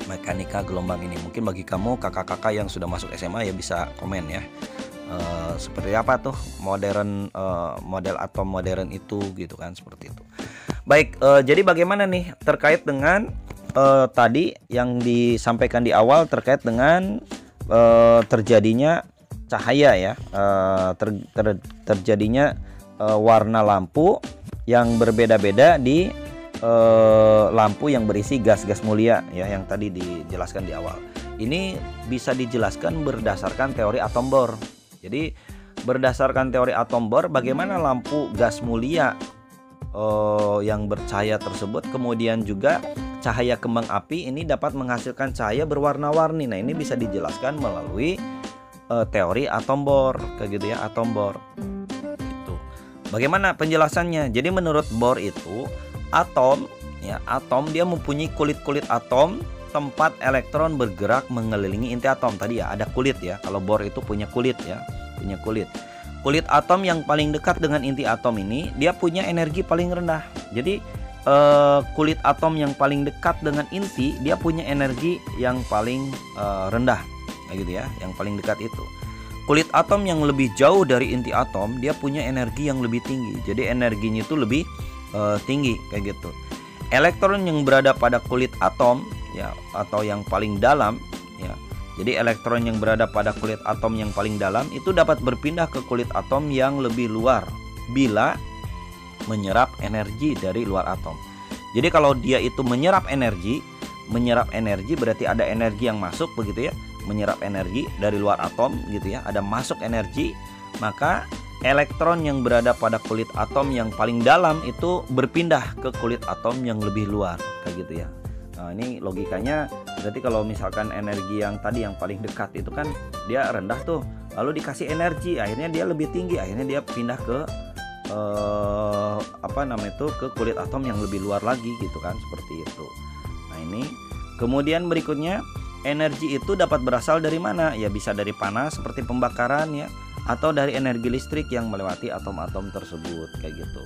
mekanika gelombang ini. Mungkin bagi kamu kakak-kakak yang sudah masuk SMA ya bisa komen ya, seperti apa tuh model atom modern itu gitu kan, seperti itu. Baik, jadi bagaimana nih terkait dengan tadi yang disampaikan di awal terkait dengan terjadinya cahaya ya, terjadinya warna lampu yang berbeda-beda di lampu yang berisi gas-gas mulia ya, yang tadi dijelaskan di awal. Ini bisa dijelaskan berdasarkan teori atom Bohr. Jadi berdasarkan teori atom Bohr, bagaimana lampu gas mulia yang bercahaya tersebut, kemudian juga cahaya kembang api ini dapat menghasilkan cahaya berwarna-warni. Nah, ini bisa dijelaskan melalui teori atom Bohr kayak gitu ya, atom Bohr. Itu. Bagaimana penjelasannya? Jadi menurut Bohr itu atom ya, atom dia mempunyai kulit-kulit atom tempat elektron bergerak mengelilingi inti atom. Tadi ya ada kulit ya. Kalau Bohr itu punya kulit ya, punya kulit. Kulit atom yang paling dekat dengan inti atom ini dia punya energi paling rendah. Jadi kulit atom yang paling dekat dengan inti dia punya energi yang paling rendah, kayak gitu ya, yang paling dekat itu. kulit atom yang lebih jauh dari inti atom dia punya energi yang lebih tinggi. Jadi energinya itu lebih tinggi kayak gitu. Elektron yang berada pada kulit atom ya atau yang paling dalam ya. Jadi elektron yang berada pada kulit atom yang paling dalam itu dapat berpindah ke kulit atom yang lebih luar bila menyerap energi dari luar atom. Jadi kalau dia itu menyerap energi berarti ada energi yang masuk begitu ya, menyerap energi dari luar atom gitu ya, ada masuk energi, maka elektron yang berada pada kulit atom yang paling dalam itu berpindah ke kulit atom yang lebih luar kayak gitu ya. Nah, ini logikanya berarti kalau misalkan energi yang tadi yang paling dekat itu kan dia rendah tuh, lalu dikasih energi akhirnya dia lebih tinggi, akhirnya dia pindah ke ke kulit atom yang lebih luar lagi gitu kan, seperti itu. Nah, ini kemudian berikutnya, energi itu dapat berasal dari mana? Ya bisa dari panas seperti pembakaran ya, atau dari energi listrik yang melewati atom-atom tersebut kayak gitu.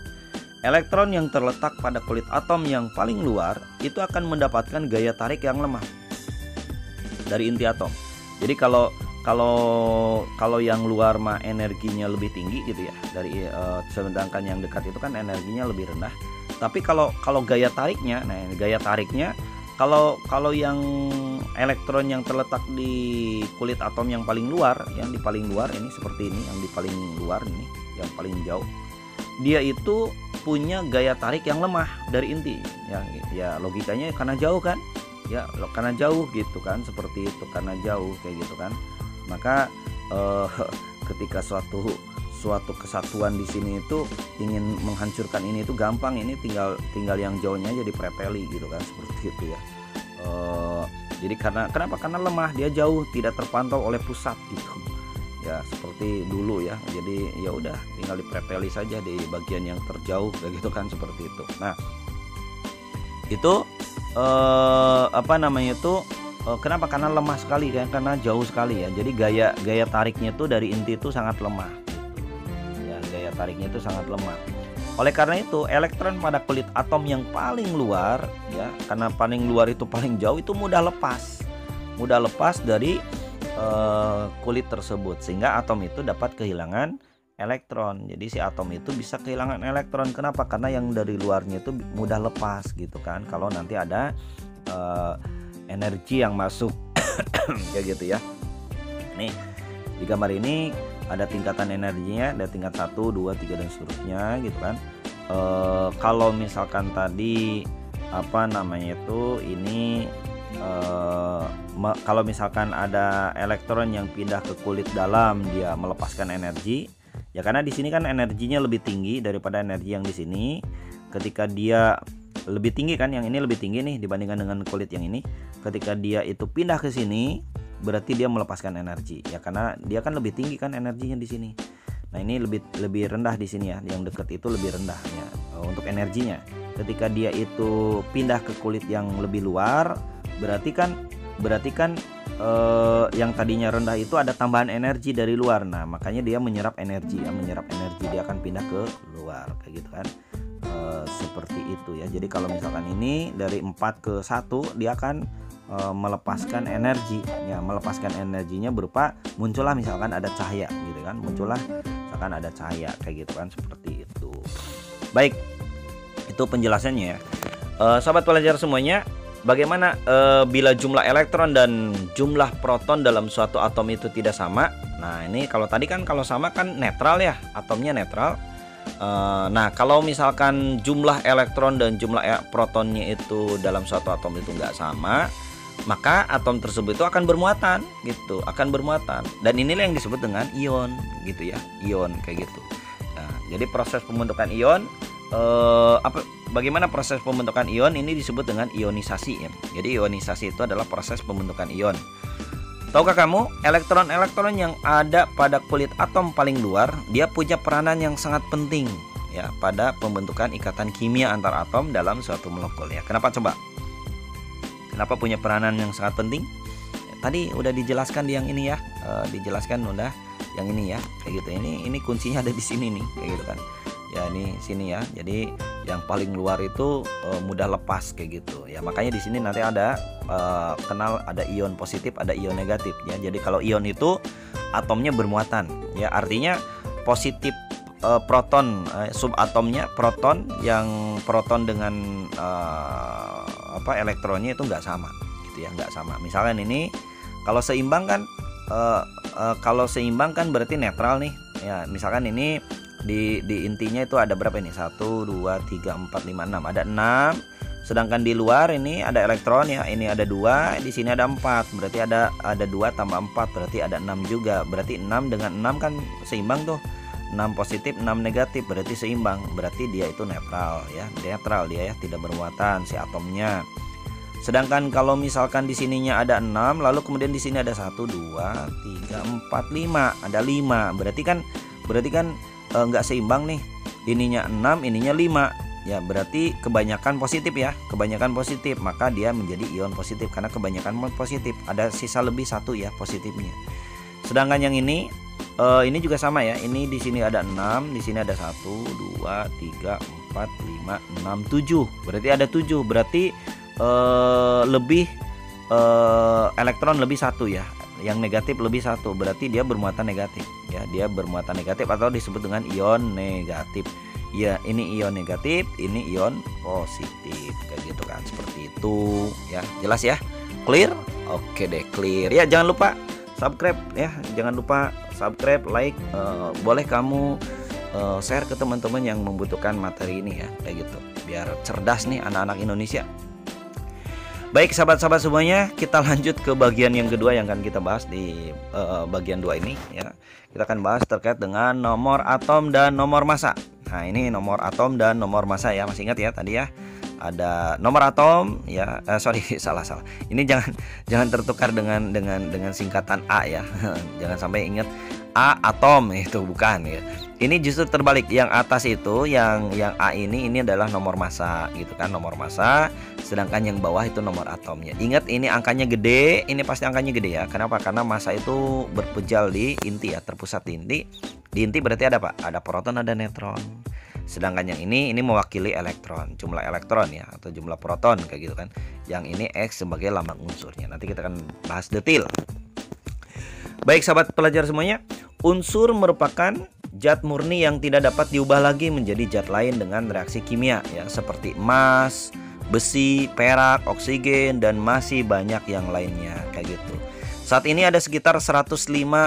Elektron yang terletak pada kulit atom yang paling luar itu akan mendapatkan gaya tarik yang lemah dari inti atom. Jadi kalau yang luar mah energinya lebih tinggi gitu ya dari sedangkan yang dekat itu kan energinya lebih rendah. Tapi kalau gaya tariknya, nah gaya tariknya kalau yang elektron yang terletak di kulit atom yang paling luar, yang di paling luar ini seperti ini, yang di paling luar ini, yang paling jauh, dia itu punya gaya tarik yang lemah dari inti. Ya logikanya karena jauh kan? Ya karena jauh gitu kan, seperti itu, karena jauh kayak gitu kan. Maka ketika suatu kesatuan di sini itu ingin menghancurkan ini itu gampang, ini tinggal yang jauhnya aja dipreteli gitu kan, seperti itu ya. Jadi kenapa? Karena lemah, dia jauh, tidak terpantau oleh pusat gitu. Ya seperti dulu ya. Jadi ya udah tinggal dipreteli saja di bagian yang terjauh kayak gitu kan, seperti itu. Nah, itu kenapa? Karena lemah sekali kan, karena jauh sekali ya. Jadi gaya tariknya itu dari inti itu sangat lemah gitu. Ya, gaya tariknya itu sangat lemah. Oleh karena itu, elektron pada kulit atom yang paling luar ya, karena paling luar itu paling jauh, itu mudah lepas dari kulit tersebut, sehingga atom itu dapat kehilangan elektron. Jadi si atom itu bisa kehilangan elektron. Kenapa? Karena yang dari luarnya itu mudah lepas gitu kan, kalau nanti ada energi yang masuk ya gitu ya. Nih di gambar ini ada tingkatan energinya, ada tingkat 1, 2, 3 dan seterusnya gitu kan. Kalau misalkan tadi ini kalau misalkan ada elektron yang pindah ke kulit dalam, dia melepaskan energi ya, karena di sini kan energinya lebih tinggi daripada energi yang di sini. Ketika dia lebih tinggi kan, yang ini lebih tinggi nih dibandingkan dengan kulit yang ini. Ketika dia itu pindah ke sini, berarti dia melepaskan energi ya, karena dia kan lebih tinggi kan energinya di sini. Nah, ini lebih rendah di sini ya, yang dekat itu lebih rendah ya untuk energinya. Ketika dia itu pindah ke kulit yang lebih luar, berarti kan yang tadinya rendah itu ada tambahan energi dari luar. Nah, makanya dia menyerap energi, dia akan pindah ke luar kayak gitu kan. Seperti itu ya. Jadi kalau misalkan ini dari 4 ke 1, dia akan melepaskan energi ya, melepaskan energinya berupa muncullah misalkan ada cahaya gitu kan, misalkan ada cahaya kayak gitu kan, seperti itu. Baik, itu penjelasannya ya. Sobat pelajar semuanya, bagaimana bila jumlah elektron dan jumlah proton dalam suatu atom itu tidak sama? Nah, ini kalau tadi kan kalau sama kan netral ya, atomnya netral. Nah, kalau misalkan jumlah elektron dan jumlah protonnya itu dalam suatu atom itu nggak sama, maka atom tersebut itu akan bermuatan gitu, dan inilah yang disebut dengan ion gitu ya, ion kayak gitu. Nah, jadi proses pembentukan ion, bagaimana proses pembentukan ion ini disebut dengan ionisasi ya. Jadi ionisasi itu adalah proses pembentukan ion. Tahukah kamu, elektron-elektron yang ada pada kulit atom paling luar, dia punya peranan yang sangat penting ya pada pembentukan ikatan kimia antar atom dalam suatu molekul ya. Kenapa coba? Kenapa punya peranan yang sangat penting? Tadi udah dijelaskan di yang ini ya, dijelaskan udah yang ini ya, kayak gitu. Ini kuncinya ada di sini nih, kayak gitu kan. Ya ini sini ya. Jadi yang paling luar itu mudah lepas kayak gitu. Ya makanya di sini nanti ada ada ion positif, ada ion negatif ya. Jadi kalau ion itu atomnya bermuatan ya, artinya positif proton subatomnya proton yang proton dengan elektronnya itu nggak sama gitu ya, nggak sama. Misalkan ini kalau seimbang kan berarti netral nih ya. Misalkan ini di intinya itu ada berapa ini, 1 2 3 4 5 6, ada 6. Sedangkan di luar ini ada elektron ya, ini ada 2, di sini ada 4, berarti ada 2 tambah 4 berarti ada 6 juga. Berarti 6 dengan 6 kan seimbang tuh, 6 positif 6 negatif berarti seimbang, berarti dia itu netral ya, netral dia ya, tidak bermuatan si atomnya. Sedangkan kalau misalkan di sininya ada 6, lalu kemudian di sini ada 1 2 3 4 5, ada 5, berarti kan nggak seimbang nih, ininya 6 ininya 5 ya, berarti kebanyakan positif ya, kebanyakan positif, maka dia menjadi ion positif karena kebanyakan positif, ada sisa lebih 1 ya positifnya. Sedangkan yang ini juga sama ya, ini di sini ada 6, di sini ada 1 2 3 4 5 6 7, berarti ada 7, berarti lebih elektron lebih 1 ya, yang negatif lebih 1, berarti dia bermuatan negatif ya, dia bermuatan negatif atau disebut dengan ion negatif ya. Ini ion negatif, ini ion positif kayak gitu kan, seperti itu ya. Jelas ya, clear? Oke deh, clear ya. Jangan lupa subscribe ya, jangan lupa subscribe, like, boleh kamu share ke teman-teman yang membutuhkan materi ini ya, kayak gitu, biar cerdas nih anak-anak Indonesia. Baik sahabat-sahabat semuanya, kita lanjut ke bagian yang kedua yang akan kita bahas di bagian 2 ini ya. Kita akan bahas terkait dengan nomor atom dan nomor massa. Nah, ini nomor atom dan nomor massa ya, masih ingat ya tadi ya. Ada nomor atom ya, salah. Ini jangan tertukar dengan singkatan A ya. Jangan sampai ingat A atom, itu bukan ya. Ini justru terbalik, yang atas itu yang A ini adalah nomor massa gitu kan, nomor massa, sedangkan yang bawah itu nomor atomnya. Ingat ini angkanya gede, ini pasti angkanya gede ya. Kenapa? Karena massa itu berpujal di inti ya, terpusat di inti. Di inti berarti ada apa? Ada proton, ada neutron. Sedangkan yang ini mewakili elektron, jumlah elektron ya, atau jumlah proton kayak gitu kan. Yang ini X sebagai lambang unsurnya. Nanti kita akan bahas detail. Baik sahabat pelajar semuanya, unsur merupakan zat murni yang tidak dapat diubah lagi menjadi zat lain dengan reaksi kimia ya, seperti emas, besi, perak, oksigen, dan masih banyak yang lainnya kayak gitu. Saat ini ada sekitar 105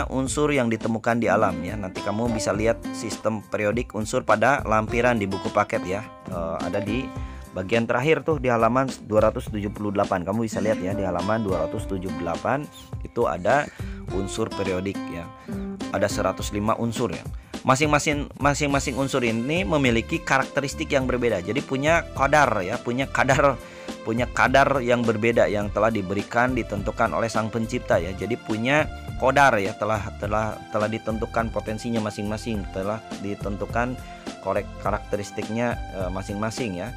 unsur yang ditemukan di alam ya. Nanti kamu bisa lihat sistem periodik unsur pada lampiran di buku paket ya. Ada di bagian terakhir tuh di halaman 278. Kamu bisa lihat ya di halaman 278 itu ada unsur periodik ya. Ada 105 unsur ya. Masing-masing unsur ini memiliki karakteristik yang berbeda. Jadi punya kadar ya, punya kadar yang berbeda yang telah ditentukan oleh Sang Pencipta ya. Jadi punya kadar ya, telah ditentukan potensinya masing-masing, telah ditentukan karakteristiknya masing-masing ya.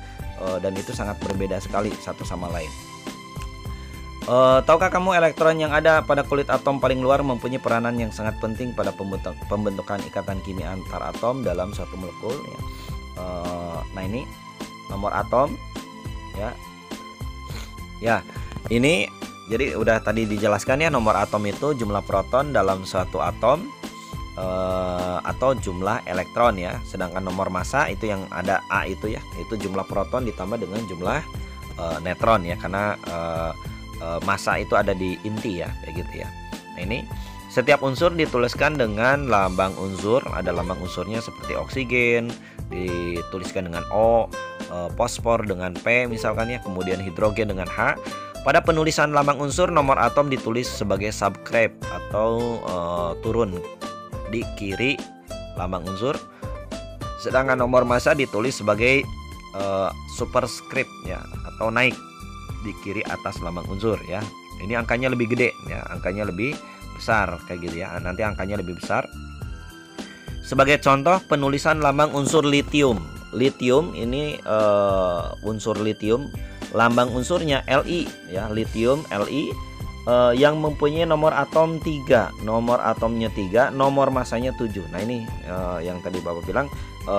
Dan itu sangat berbeda sekali satu sama lain. Tahukah kamu elektron yang ada pada kulit atom paling luar mempunyai peranan yang sangat penting pada pembentukan ikatan kimia antar atom dalam suatu molekul ya. Nah ini nomor atom ya. Ya, ini jadi udah tadi dijelaskan ya, nomor atom itu jumlah proton dalam suatu atom atau jumlah elektron ya. Sedangkan nomor massa itu yang ada A itu ya, itu jumlah proton ditambah dengan jumlah neutron ya, karena massa itu ada di inti ya, kayak gitu ya. Nah ini setiap unsur dituliskan dengan lambang unsur, ada lambang unsurnya seperti oksigen dituliskan dengan O, fosfor dengan P misalkan ya, kemudian hidrogen dengan H. Pada penulisan lambang unsur, nomor atom ditulis sebagai subscript atau turun di kiri lambang unsur, sedangkan nomor massa ditulis sebagai superscript ya, atau naik di kiri atas lambang unsur ya. Ini angkanya lebih gede ya, angkanya lebih besar kayak gitu ya. Nanti angkanya lebih besar. Sebagai contoh penulisan lambang unsur litium. Litium ini unsur litium, lambang unsurnya Li ya, litium Li yang mempunyai nomor atom 3, nomor atomnya 3, nomor massanya 7. Nah ini yang tadi Bapak bilang,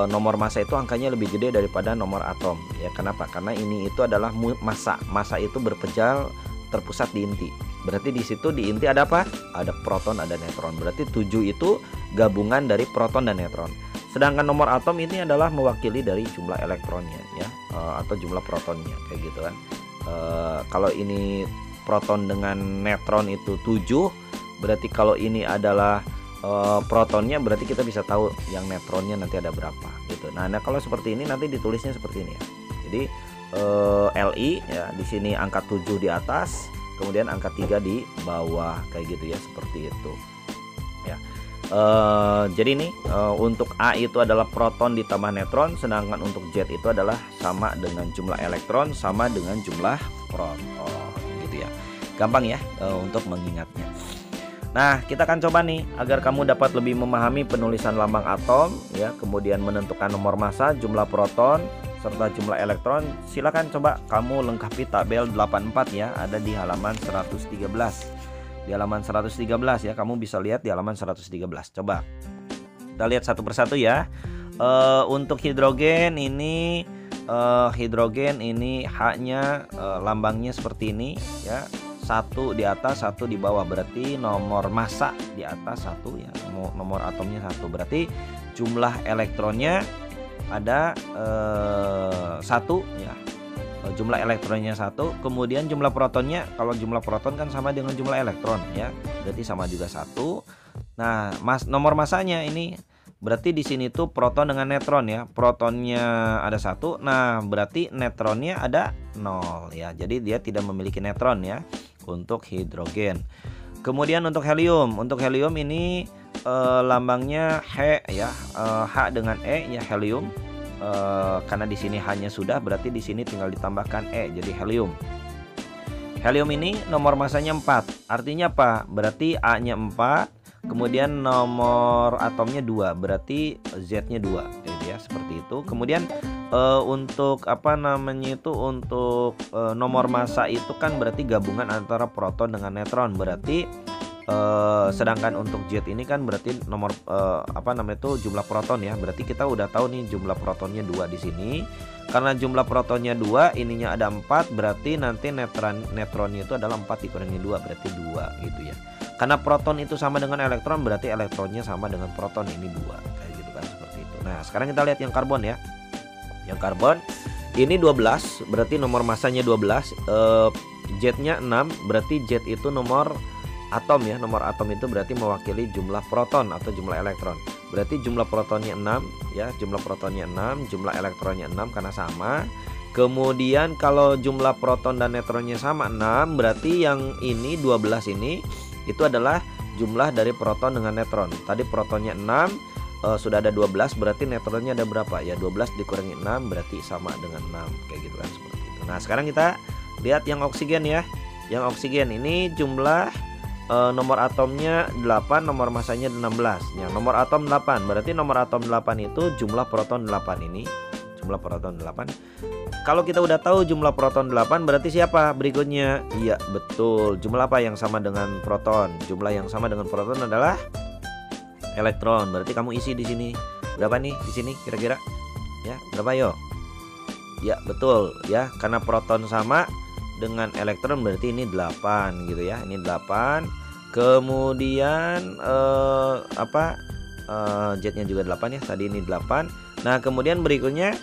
nomor massa itu angkanya lebih gede daripada nomor atom ya. Kenapa? Karena ini itu adalah massa itu berpejal terpusat di inti. Berarti di situ di inti ada apa? Ada proton, ada neutron. Berarti 7 itu gabungan dari proton dan neutron. Sedangkan nomor atom ini adalah mewakili dari jumlah elektronnya ya, atau jumlah protonnya kayak gitu kan. Kalau ini proton dengan neutron itu 7, berarti kalau ini adalah protonnya, berarti kita bisa tahu yang neutronnya nanti ada berapa gitu. Nah, kalau seperti ini nanti ditulisnya seperti ini ya. Jadi Li ya, di sini angka 7 di atas, kemudian angka 3 di bawah kayak gitu ya, seperti itu ya. Jadi ini untuk A itu adalah proton ditambah neutron, sedangkan untuk Z itu adalah sama dengan jumlah elektron sama dengan jumlah proton gitu ya. Gampang ya untuk mengingatnya. Nah, kita akan coba nih agar kamu dapat lebih memahami penulisan lambang atom ya, kemudian menentukan nomor massa, jumlah proton serta jumlah elektron. Silakan coba kamu lengkapi tabel 84 ya, ada di halaman 113. Di halaman 113 ya, kamu bisa lihat di halaman 113. Coba kita lihat satu persatu ya. Untuk hidrogen ini H-nya lambangnya seperti ini ya. 1 di atas, 1 di bawah, berarti nomor massa di atas 1 ya, nomor atomnya 1. Berarti jumlah elektronnya ada 1 ya. Jumlah elektronnya 1, kemudian jumlah protonnya, kalau jumlah proton kan sama dengan jumlah elektron ya, berarti sama juga 1. Nah, nomor massanya ini berarti di sini tuh proton dengan neutron ya. Protonnya ada 1, nah berarti neutronnya ada 0 ya. Jadi dia tidak memiliki neutron ya untuk hidrogen. Kemudian untuk helium ini lambangnya H ya, H dengan E ya, helium. Karena di sini hanya sudah, berarti di sini tinggal ditambahkan E jadi helium. Helium ini nomor masanya 4. Artinya apa? Berarti A-nya 4, kemudian nomor atomnya 2, berarti Z-nya 2 gitu ya, seperti itu. Kemudian untuk untuk nomor massa itu kan berarti gabungan antara proton dengan neutron, berarti sedangkan untuk Z ini kan berarti nomor jumlah proton ya. Berarti kita udah tahu nih jumlah protonnya 2 di sini. Karena jumlah protonnya 2, ininya ada 4, berarti nanti neutronnya itu adalah 4 dikurangi 2, berarti 2 gitu ya. Karena proton itu sama dengan elektron, berarti elektronnya sama dengan proton, ini 2 kayak gitu kan, seperti itu. Nah, sekarang kita lihat yang karbon ya. Yang karbon ini 12, berarti nomor massanya 12, Z-nya 6, berarti Z itu nomor atom ya. Nomor atom itu berarti mewakili jumlah proton atau jumlah elektron. Berarti jumlah protonnya 6 ya, jumlah protonnya 6, jumlah elektronnya 6 karena sama. Kemudian kalau jumlah proton dan neutronnya sama 6, berarti yang ini 12 ini itu adalah jumlah dari proton dengan neutron. Tadi protonnya 6, sudah ada 12, berarti neutronnya ada berapa ya? 12 dikurangi 6 berarti sama dengan 6 kayak gitu kan, seperti itu. Nah, sekarang kita lihat yang oksigen ya. Yang oksigen ini jumlah nomor atomnya 8, nomor massanya 16. Ya, nomor atom 8, berarti nomor atom 8 itu jumlah proton 8 ini. Jumlah proton 8. Kalau kita udah tahu jumlah proton 8, berarti siapa berikutnya? Iya, betul. Jumlah apa yang sama dengan proton? Jumlah yang sama dengan proton adalah elektron. Berarti kamu isi di sini. Berapa nih di sini kira-kira? Ya, berapa yo? Ya, betul ya. Karena proton sama dengan elektron berarti ini 8 gitu ya. Ini 8. Kemudian Z-nya juga 8 ya. Tadi ini 8. Nah, kemudian berikutnya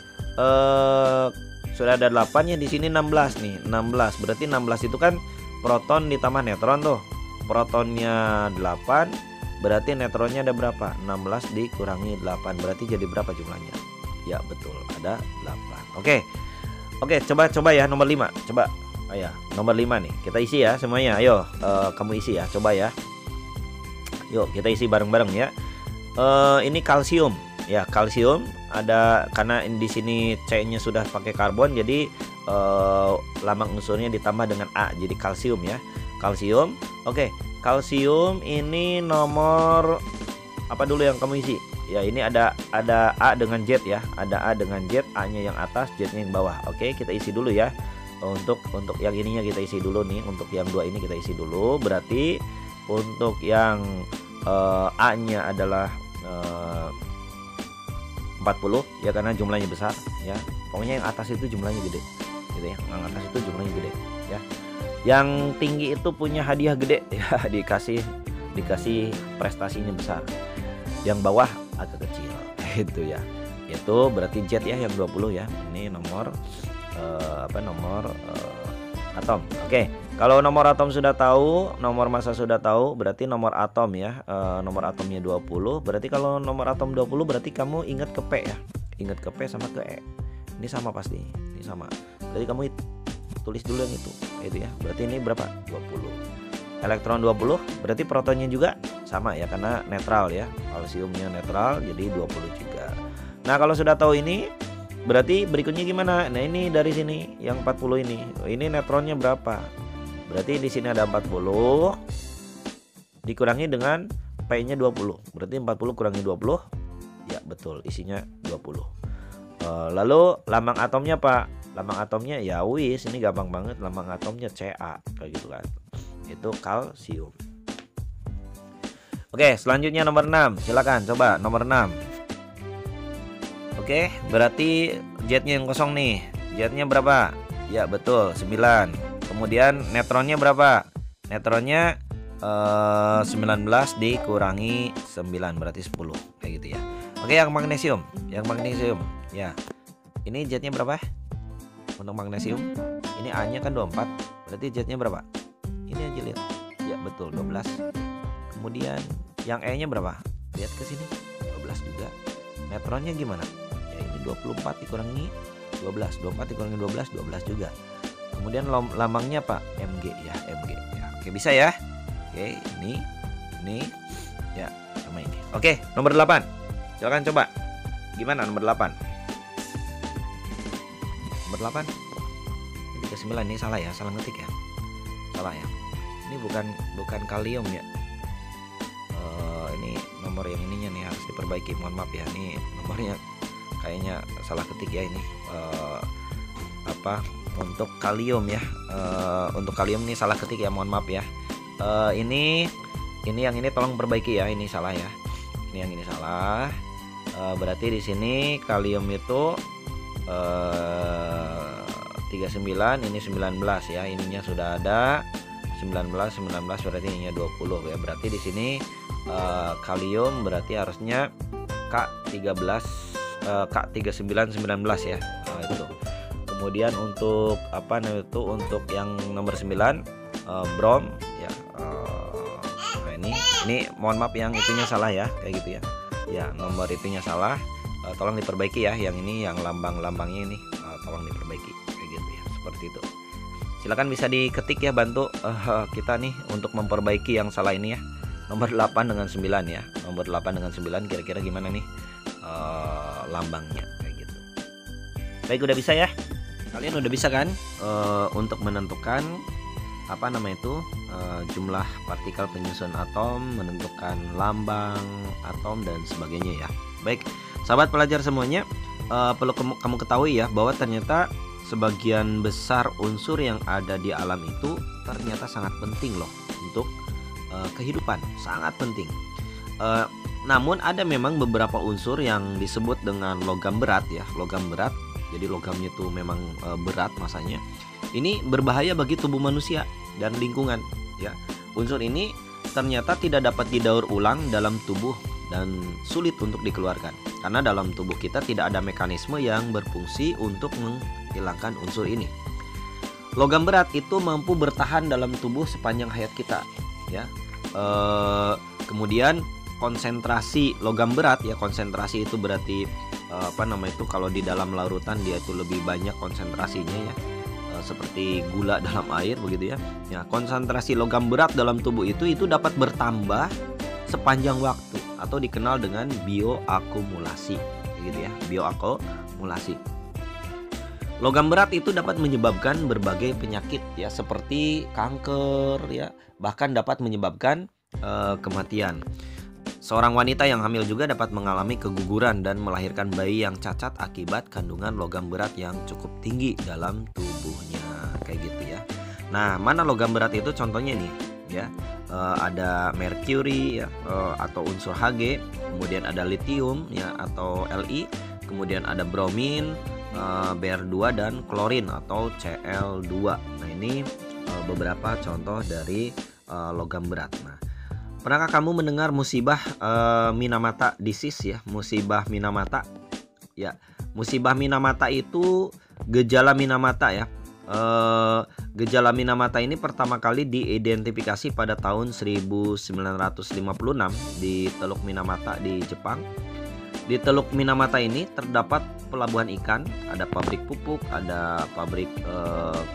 sudah ada 8 ya, di sini 16 nih. 16. Berarti 16 itu kan proton ditambah neutron tuh. Protonnya 8, berarti neutronnya ada berapa? 16 dikurangi 8. Berarti jadi berapa jumlahnya? Ya, betul, ada 8. Oke, coba ya nomor 5. Coba. Ya, nomor 5 nih. Kita isi ya semuanya. Ayo, kamu isi ya. Coba ya. Yuk, kita isi bareng-bareng ya. Ini kalsium. Ya, kalsium ada, karena di sini C-nya sudah pakai karbon, jadi lambang unsurnya ditambah dengan A, jadi kalsium ya. Kalsium. Oke, kalsium ini nomor apa dulu yang kamu isi? Ya, ini ada A dengan Z ya. Ada A dengan Z, A-nya yang atas, Z-nya yang bawah. Oke, kita isi dulu ya. Untuk yang ininya kita isi dulu nih. Untuk yang 2 ini kita isi dulu. Berarti untuk yang A-nya adalah 40 ya, karena jumlahnya besar ya. Pokoknya yang atas itu jumlahnya gede gitu ya. Yang atas itu jumlahnya gede ya. Yang tinggi itu punya hadiah gede ya, dikasih prestasinya besar. Yang bawah agak kecil itu ya. Itu berarti jet ya yang 20 ya. Ini nomor atom. Oke, kalau nomor atom sudah tahu, nomor massa sudah tahu, berarti nomor atom ya. Nomor atomnya 20. Berarti kalau nomor atom 20 berarti kamu ingat ke P ya. Ingat ke P sama ke E. Ini sama pasti. Ini sama. Berarti kamu tulis dulu yang itu ya. Berarti ini berapa? 20. Elektron 20, berarti protonnya juga sama ya karena netral ya. Kalsiumnya netral jadi 20 juga. Nah, kalau sudah tahu ini berarti berikutnya gimana? Nah, ini dari sini yang 40 ini. Ini neutronnya berapa? Berarti di sini ada 40 dikurangi dengan P-nya 20. Berarti 40 kurangi 20. Ya, betul, isinya 20. Lalu lambang atomnya Pak? Lambang atomnya ya wis, ini gampang banget, lambang atomnya Ca kayak gitu kan. Itu kalsium. Oke, selanjutnya nomor 6. Silakan coba nomor 6. Oke, berarti jetnya yang kosong nih. Jetnya berapa? Ya betul, 9. Kemudian neutronnya berapa? Neutronnya 19 dikurangi 9 berarti 10. Kayak gitu ya. Oke, yang magnesium. Yang magnesium ya. Ini jetnya berapa? Untuk magnesium ini A-nya kan 24. Berarti jetnya berapa? Ini aja lihat. Ya betul, 12. Kemudian yang E-nya berapa? Lihat ke sini. 12 juga. Neutronnya gimana? Ya ini 24 dikurangi 12. 24 dikurangi 12, 12 juga. Kemudian lambangnya apa? Mg ya, Mg ya. Oke, bisa ya. Oke, ini ya, sama ini. Oke, nomor 8. Silakan coba. Gimana nomor 8? Nomor 8. Ini ke 9 ini salah ya, salah ngetik ya. Salah ya. Ini bukan kalium ya. Ini nomor yang ininya nih harus diperbaiki. Mohon maaf ya. Ini nomornya kayaknya salah ketik ya ini. Untuk kalium ya. Untuk kalium ini salah ketik ya. Mohon maaf ya. Ini yang ini tolong perbaiki ya. Ini salah ya. Ini yang ini salah. Berarti di sini kalium itu 39, ini 19 ya. Ininya sudah ada 19 berarti ininya 20 ya. Berarti di sini kalium berarti harusnya K39 19 ya. Itu. Kemudian untuk apa namanya itu untuk yang nomor 9 brom ya. Nah ini mohon maaf yang itunya salah ya, kayak gitu ya. Ya, nomor itunya salah. Tolong diperbaiki ya. Yang ini yang lambang-lambangnya ini tolong diperbaiki kayak gitu ya. Seperti itu. Silakan bisa diketik ya, bantu kita nih untuk memperbaiki yang salah ini ya. Nomor 8 dengan 9 ya. Nomor 8 dengan 9 kira-kira gimana nih lambangnya kayak gitu. Baik, udah bisa ya. Kalian udah bisa kan untuk menentukan apa namanya itu jumlah partikel penyusun atom, menentukan lambang atom dan sebagainya ya. Baik, sahabat pelajar semuanya, perlu kamu ketahui ya bahwa ternyata sebagian besar unsur yang ada di alam itu ternyata sangat penting loh untuk kehidupan, sangat penting. Namun ada memang beberapa unsur yang disebut dengan logam berat ya, logam berat. Jadi logamnya itu memang berat masanya. Ini berbahaya bagi tubuh manusia dan lingkungan ya. Unsur ini ternyata tidak dapat didaur ulang dalam tubuh dan sulit untuk dikeluarkan karena dalam tubuh kita tidak ada mekanisme yang berfungsi untuk menghilangkan unsur ini. Logam berat itu mampu bertahan dalam tubuh sepanjang hayat kita ya. Kemudian konsentrasi logam berat ya, konsentrasi itu berarti apa namanya itu kalau di dalam larutan dia itu lebih banyak konsentrasinya ya, seperti gula dalam air begitu ya. Ya, konsentrasi logam berat dalam tubuh itu dapat bertambah sepanjang waktu atau dikenal dengan bioakumulasi gitu ya, bioakumulasi. Logam berat itu dapat menyebabkan berbagai penyakit ya, seperti kanker ya, bahkan dapat menyebabkan kematian. Seorang wanita yang hamil juga dapat mengalami keguguran dan melahirkan bayi yang cacat akibat kandungan logam berat yang cukup tinggi dalam tubuhnya kayak gitu ya. Nah, mana logam berat itu contohnya nih ya. Ada merkuri ya, atau unsur Hg, kemudian ada lithium ya atau Li, kemudian ada bromin, Br2 dan klorin atau Cl2. Nah, ini beberapa contoh dari logam berat. Nah, pernahkah kamu mendengar musibah Minamata disease ya? Musibah Minamata. Ya, musibah Minamata itu gejala Minamata ya. Gejala Minamata ini pertama kali diidentifikasi pada tahun 1956 di Teluk Minamata di Jepang. Di Teluk Minamata ini terdapat pelabuhan ikan, ada pabrik pupuk, ada pabrik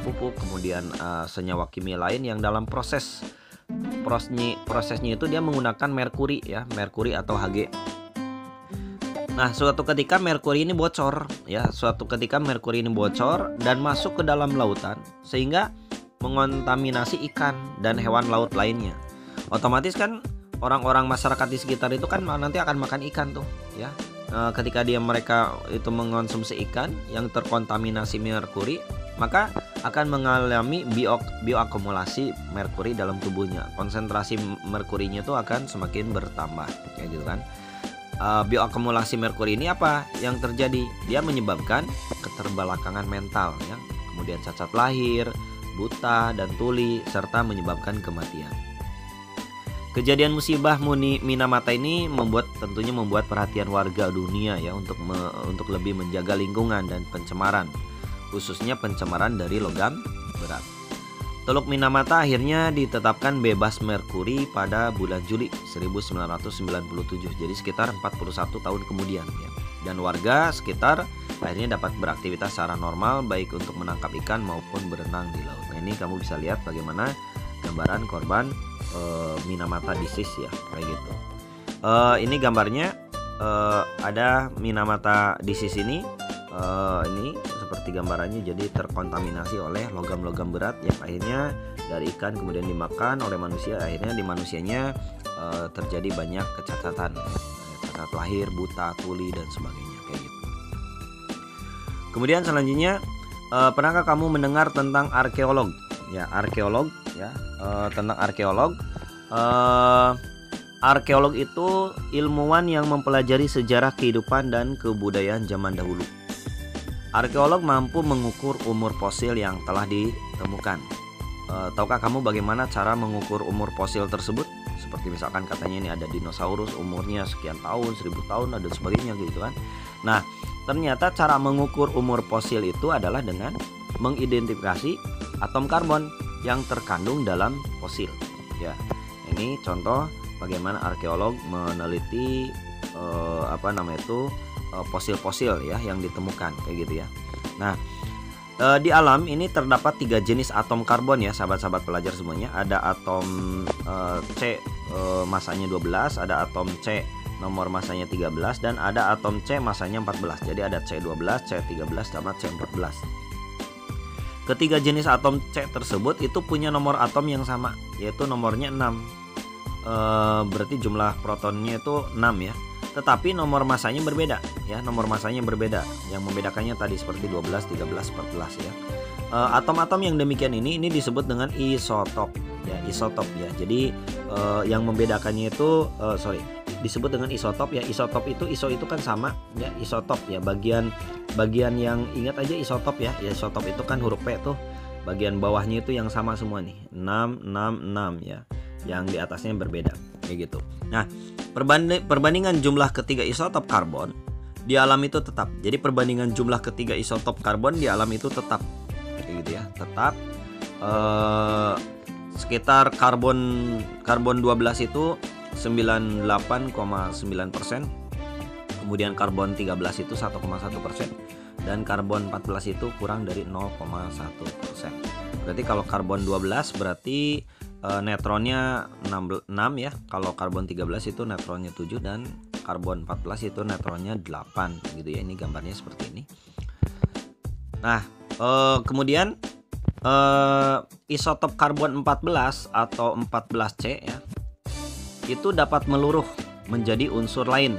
pupuk, kemudian senyawa kimia lain yang dalam prosesnya itu dia menggunakan merkuri ya, merkuri atau Hg. Nah, suatu ketika merkuri ini bocor dan masuk ke dalam lautan sehingga mengontaminasi ikan dan hewan laut lainnya. Otomatis kan orang-orang masyarakat di sekitar itu kan nanti akan makan ikan tuh ya. Ketika mereka itu mengonsumsi ikan yang terkontaminasi merkuri, maka akan mengalami bioakumulasi merkuri dalam tubuhnya. Konsentrasi merkurinya itu akan semakin bertambah kayak gitu kan. Bioakumulasi merkuri ini apa yang terjadi? Dia menyebabkan keterbelakangan mental ya, kemudian cacat lahir, buta dan tuli, serta menyebabkan kematian. Kejadian musibah Minamata ini tentunya membuat perhatian warga dunia ya untuk lebih menjaga lingkungan dan pencemaran, khususnya pencemaran dari logam berat. Teluk Minamata akhirnya ditetapkan bebas merkuri pada bulan Juli 1997, jadi sekitar 41 tahun kemudian ya. Dan warga sekitar akhirnya dapat beraktivitas secara normal, baik untuk menangkap ikan maupun berenang di laut. Nah, ini kamu bisa lihat bagaimana gambaran korban Minamata disease ya, kayak gitu. Ini gambarnya ada Minamata disease ini seperti gambarannya, jadi terkontaminasi oleh logam-logam berat yang akhirnya dari ikan kemudian dimakan oleh manusia. Akhirnya di manusianya terjadi banyak kecacatan, cacat lahir, buta, tuli dan sebagainya kayak gitu. Kemudian selanjutnya, pernahkah kamu mendengar tentang arkeolog? Ya, arkeolog ya, tentang arkeolog. Arkeolog itu ilmuwan yang mempelajari sejarah kehidupan dan kebudayaan zaman dahulu. Arkeolog mampu mengukur umur fosil yang telah ditemukan. Tahukah kamu bagaimana cara mengukur umur fosil tersebut? Seperti misalkan katanya ini ada dinosaurus umurnya sekian tahun, 1000 tahun dan sebagainya gitu kan. Nah, ternyata cara mengukur umur fosil itu adalah dengan mengidentifikasi atom karbon yang terkandung dalam fosil. Ya, ini contoh bagaimana arkeolog meneliti fosil-fosil ya yang ditemukan kayak gitu ya. Nah, di alam ini terdapat 3 jenis atom karbon ya, sahabat-sahabat pelajar semuanya. Ada atom C masanya 12, ada atom C nomor masanya 13, dan ada atom C masanya 14. Jadi ada C12, C13 sama C14. Ketiga jenis atom C tersebut itu punya nomor atom yang sama, yaitu nomornya 6. Berarti jumlah protonnya itu 6 ya. Tetapi nomor masanya berbeda ya, nomor masanya berbeda. Yang membedakannya tadi seperti 12, 13, 14 ya. Atom-atom yang demikian ini disebut dengan isotop ya, isotop ya. Jadi yang membedakannya itu disebut dengan isotop ya. Isotop itu itu kan sama ya, isotop ya. Bagian yang ingat aja isotop ya. Isotop itu kan huruf P tuh. Bagian bawahnya itu yang sama semua nih. 666 ya. Yang di atasnya berbeda kayak gitu. Nah, perbandingan jumlah ketiga isotop karbon di alam itu tetap. Jadi perbandingan jumlah ketiga isotop karbon di alam itu tetap kayak gitu ya. Tetap sekitar karbon 12 itu 98,9%. Kemudian karbon 13 itu 1,1%, dan karbon 14 itu kurang dari 0,1%. Berarti kalau karbon 12 berarti neutronnya 6 ya. Kalau karbon 13 itu neutronnya 7, dan karbon 14 itu neutronnya 8 gitu ya. Ini gambarnya seperti ini. Nah, kemudian isotop karbon 14 atau 14C ya, itu dapat meluruh menjadi unsur lain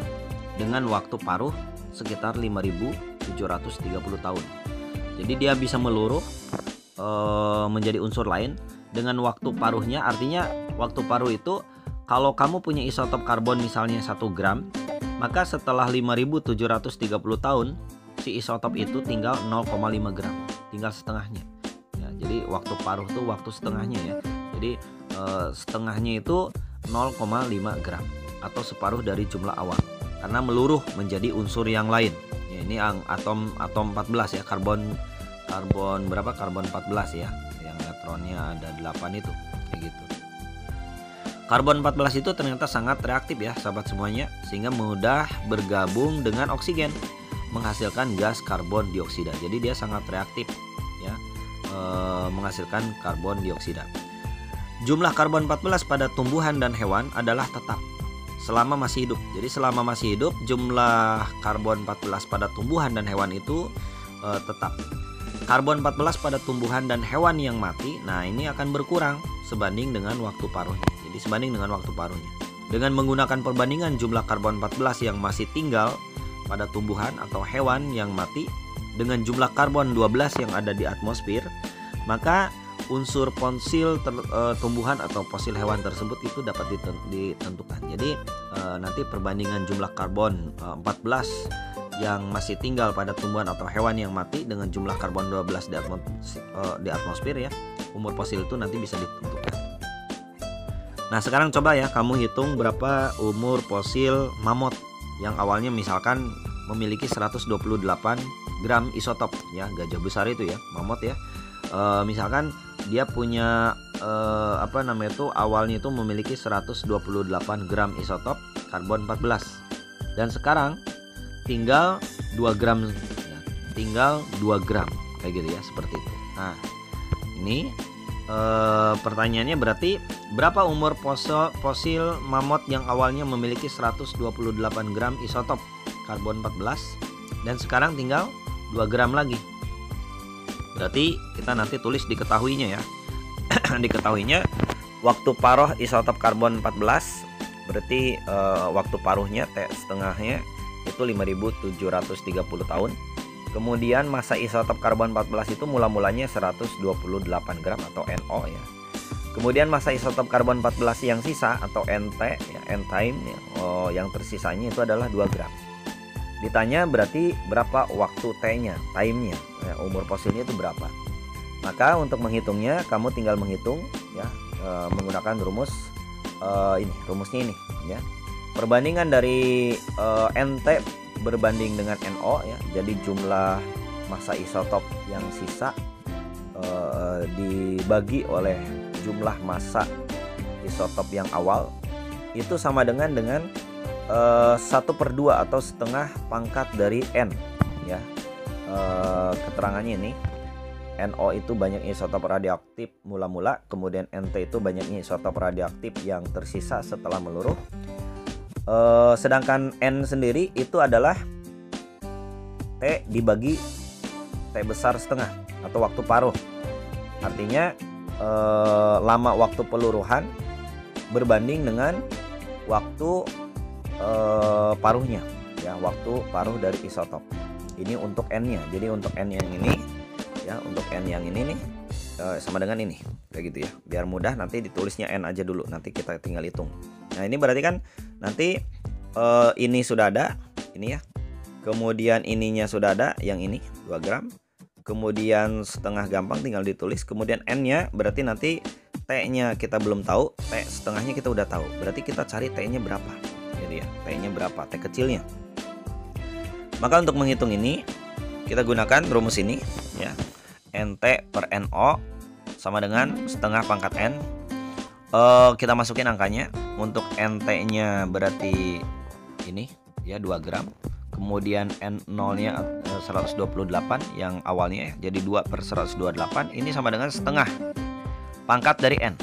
dengan waktu paruh sekitar 5.730 tahun. Jadi dia bisa meluruh menjadi unsur lain dengan waktu paruhnya. Artinya waktu paruh itu kalau kamu punya isotop karbon misalnya 1 gram, maka setelah 5.730 tahun si isotop itu tinggal 0,5 gram, tinggal setengahnya ya. Jadi waktu paruh tuh waktu setengahnya ya. Jadi setengahnya itu 0,5 gram atau separuh dari jumlah awal karena meluruh menjadi unsur yang lain. Ya, ini atom 14 ya, karbon berapa? Karbon 14 ya. Yang neutronnya ada 8 itu kayak gitu. Karbon 14 itu ternyata sangat reaktif ya sahabat semuanya, sehingga mudah bergabung dengan oksigen menghasilkan gas karbon dioksida. Jadi dia sangat reaktif ya, menghasilkan karbon dioksida. Jumlah karbon 14 pada tumbuhan dan hewan adalah tetap selama masih hidup. Jadi selama masih hidup jumlah karbon 14 pada tumbuhan dan hewan itu tetap. Karbon 14 pada tumbuhan dan hewan yang mati, nah ini akan berkurang sebanding dengan waktu paruhnya. Jadi sebanding dengan waktu paruhnya. Dengan menggunakan perbandingan jumlah karbon 14 yang masih tinggal pada tumbuhan atau hewan yang mati dengan jumlah karbon 12 yang ada di atmosfer, maka unsur fosil tumbuhan atau fosil hewan tersebut itu dapat ditentukan. Jadi nanti perbandingan jumlah karbon 14 yang masih tinggal pada tumbuhan atau hewan yang mati dengan jumlah karbon 12 di atmosfer ya, umur fosil itu nanti bisa ditentukan. Nah sekarang coba ya kamu hitung berapa umur fosil mamut yang awalnya misalkan memiliki 128 gram isotop ya, gajah besar itu ya, mamut ya. Misalkan dia punya awalnya itu memiliki 128 gram isotop karbon 14 dan sekarang tinggal 2 gram ya, tinggal 2 gram kayak gitu ya, seperti itu. Nah ini pertanyaannya berarti berapa umur fosil mamut yang awalnya memiliki 128 gram isotop karbon 14 dan sekarang tinggal 2 gram lagi. Berarti kita nanti tulis diketahuinya ya. Diketahuinya waktu paruh isotop karbon 14 berarti waktu paruhnya T setengahnya itu 5.730 tahun. Kemudian masa isotop karbon 14 itu mula-mulanya 128 gram atau NO ya. Kemudian masa isotop karbon 14 yang sisa atau NT ya, N time ya, yang tersisanya itu adalah 2 gram. Ditanya berarti berapa waktu T-nya, time-nya ya, umur fosilnya itu berapa. Maka untuk menghitungnya kamu tinggal menghitung ya, menggunakan rumus rumusnya ini ya. Perbandingan dari NT berbanding dengan NO ya. Jadi jumlah masa isotop yang sisa dibagi oleh jumlah masa isotop yang awal itu sama dengan 1/2 atau setengah pangkat dari N ya. Keterangannya ini NO itu banyaknya isotop radioaktif mula-mula, kemudian NT itu banyaknya isotop radioaktif yang tersisa setelah meluruh. Sedangkan N sendiri itu adalah T dibagi T besar setengah atau waktu paruh. Artinya lama waktu peluruhan berbanding dengan waktu paruhnya ya, waktu paruh dari isotop. Ini untuk N-nya. Jadi untuk N yang ini ya, untuk N yang ini nih sama dengan ini kayak gitu ya. Biar mudah nanti ditulisnya N aja dulu, nanti kita tinggal hitung. Nah ini berarti kan nanti ini sudah ada ini ya, kemudian ininya sudah ada yang ini 2 gram, kemudian setengah gampang tinggal ditulis, kemudian N-nya berarti nanti T-nya kita belum tahu, T setengahnya kita udah tahu, berarti kita cari T-nya berapa gitu ya, T-nya berapa, T kecilnya. Maka untuk menghitung ini kita gunakan rumus ini ya, NT per NO sama dengan setengah pangkat N. Kita masukin angkanya. Untuk NT-nya berarti ini ya 2 gram. Kemudian N0-nya 128 yang awalnya ya, jadi 2 per 128. Ini sama dengan setengah pangkat dari N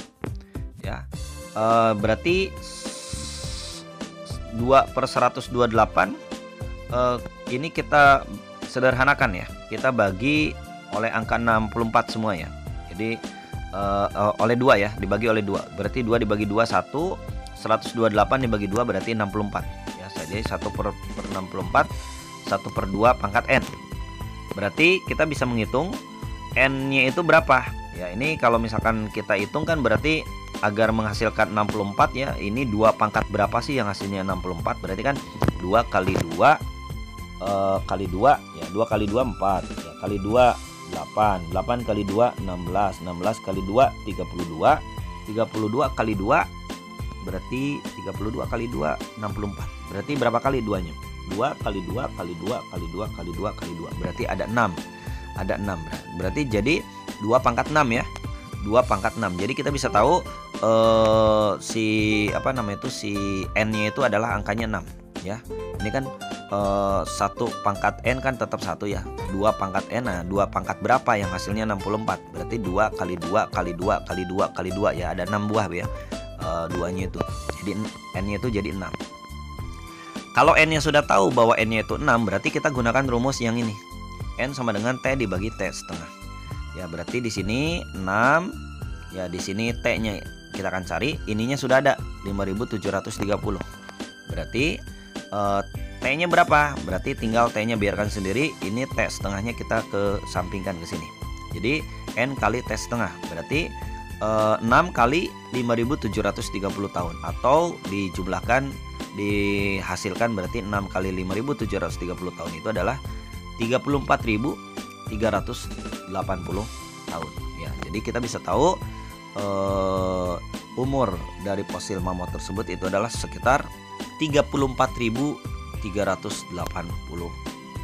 ya. Berarti 2 per 128 ini kita sederhanakan ya. Kita bagi oleh angka 64 semua ya. Jadi oleh 2 ya, dibagi oleh 2. Berarti 2 dibagi 2 1, 128 dibagi 2 berarti 64 ya. Jadi 1 per 64, 1 per 2 pangkat N. Berarti kita bisa menghitung N-nya itu berapa ya. Ini kalau misalkan kita hitung kan berarti agar menghasilkan 64 ya, ini 2 pangkat berapa sih yang hasilnya 64. Berarti kan 2 kali 2 kali 2 ya, 2 kali 2 4 ya, kali 2 8. 8 kali 2 16. 16 kali 2 32. 32 kali 2 berarti 32 kali 2 64. Berarti berapa kali 2-nya? 2 kali 2 kali 2 kali 2 kali 2 kali 2. Berarti ada 6. Ada 6. Berarti jadi 2 pangkat 6 ya. 2 pangkat 6. Jadi kita bisa tahu si n-nya itu adalah angkanya 6 ya. Ini kan 1 pangkat n kan tetap 1 ya. 2 pangkat n, nah 2 pangkat berapa yang hasilnya 64. Berarti 2 kali 2 kali 2 kali 2 kali 2 ya, ada 6 buah ya. 2-nya itu. Jadi n-nya itu jadi 6. Kalau n-nya sudah tahu bahwa n-nya itu 6, berarti kita gunakan rumus yang ini. N sama dengan T dibagi T setengah. Ya, berarti di sini 6. Ya, di sini T-nya kita akan cari. Ininya sudah ada 5730. Berarti T-nya berapa? Berarti tinggal T-nya biarkan sendiri. Ini T setengahnya kita kesampingkan ke sini. Jadi N kali T setengah. Berarti 6 kali 5730 tahun. Atau dijumlahkan, dihasilkan berarti 6 kali 5730 tahun itu adalah 34.380 tahun ya. Jadi kita bisa tahu umur dari fosil mamut tersebut itu adalah sekitar 34.380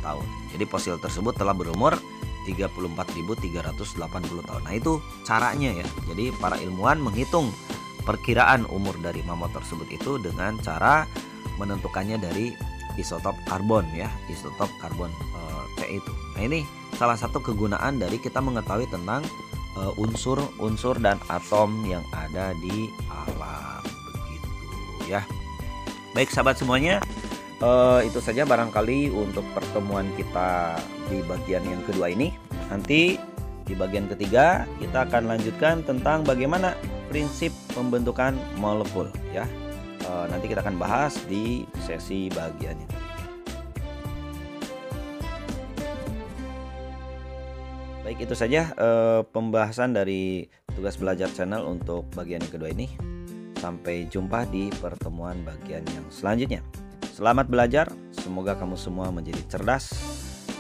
tahun. Jadi fosil tersebut telah berumur 34.380 tahun. Nah, itu caranya ya. Jadi para ilmuwan menghitung perkiraan umur dari mamut tersebut itu dengan cara menentukannya dari isotop karbon ya, isotop karbon C itu. Nah, ini salah satu kegunaan dari kita mengetahui tentang unsur-unsur dan atom yang ada di alam, begitu ya. Baik sahabat semuanya, itu saja barangkali untuk pertemuan kita di bagian yang kedua ini. Nanti di bagian ketiga kita akan lanjutkan tentang bagaimana prinsip pembentukan molekul ya. Nanti kita akan bahas di sesi bagiannya. Baik, itu saja pembahasan dari Tugas Belajar Channel untuk bagian yang kedua ini. Sampai jumpa di pertemuan bagian yang selanjutnya. Selamat belajar, semoga kamu semua menjadi cerdas.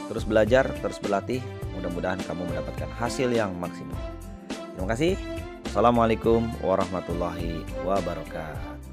Terus belajar, terus berlatih. Mudah-mudahan kamu mendapatkan hasil yang maksimal. Terima kasih. Assalamualaikum warahmatullahi wabarakatuh.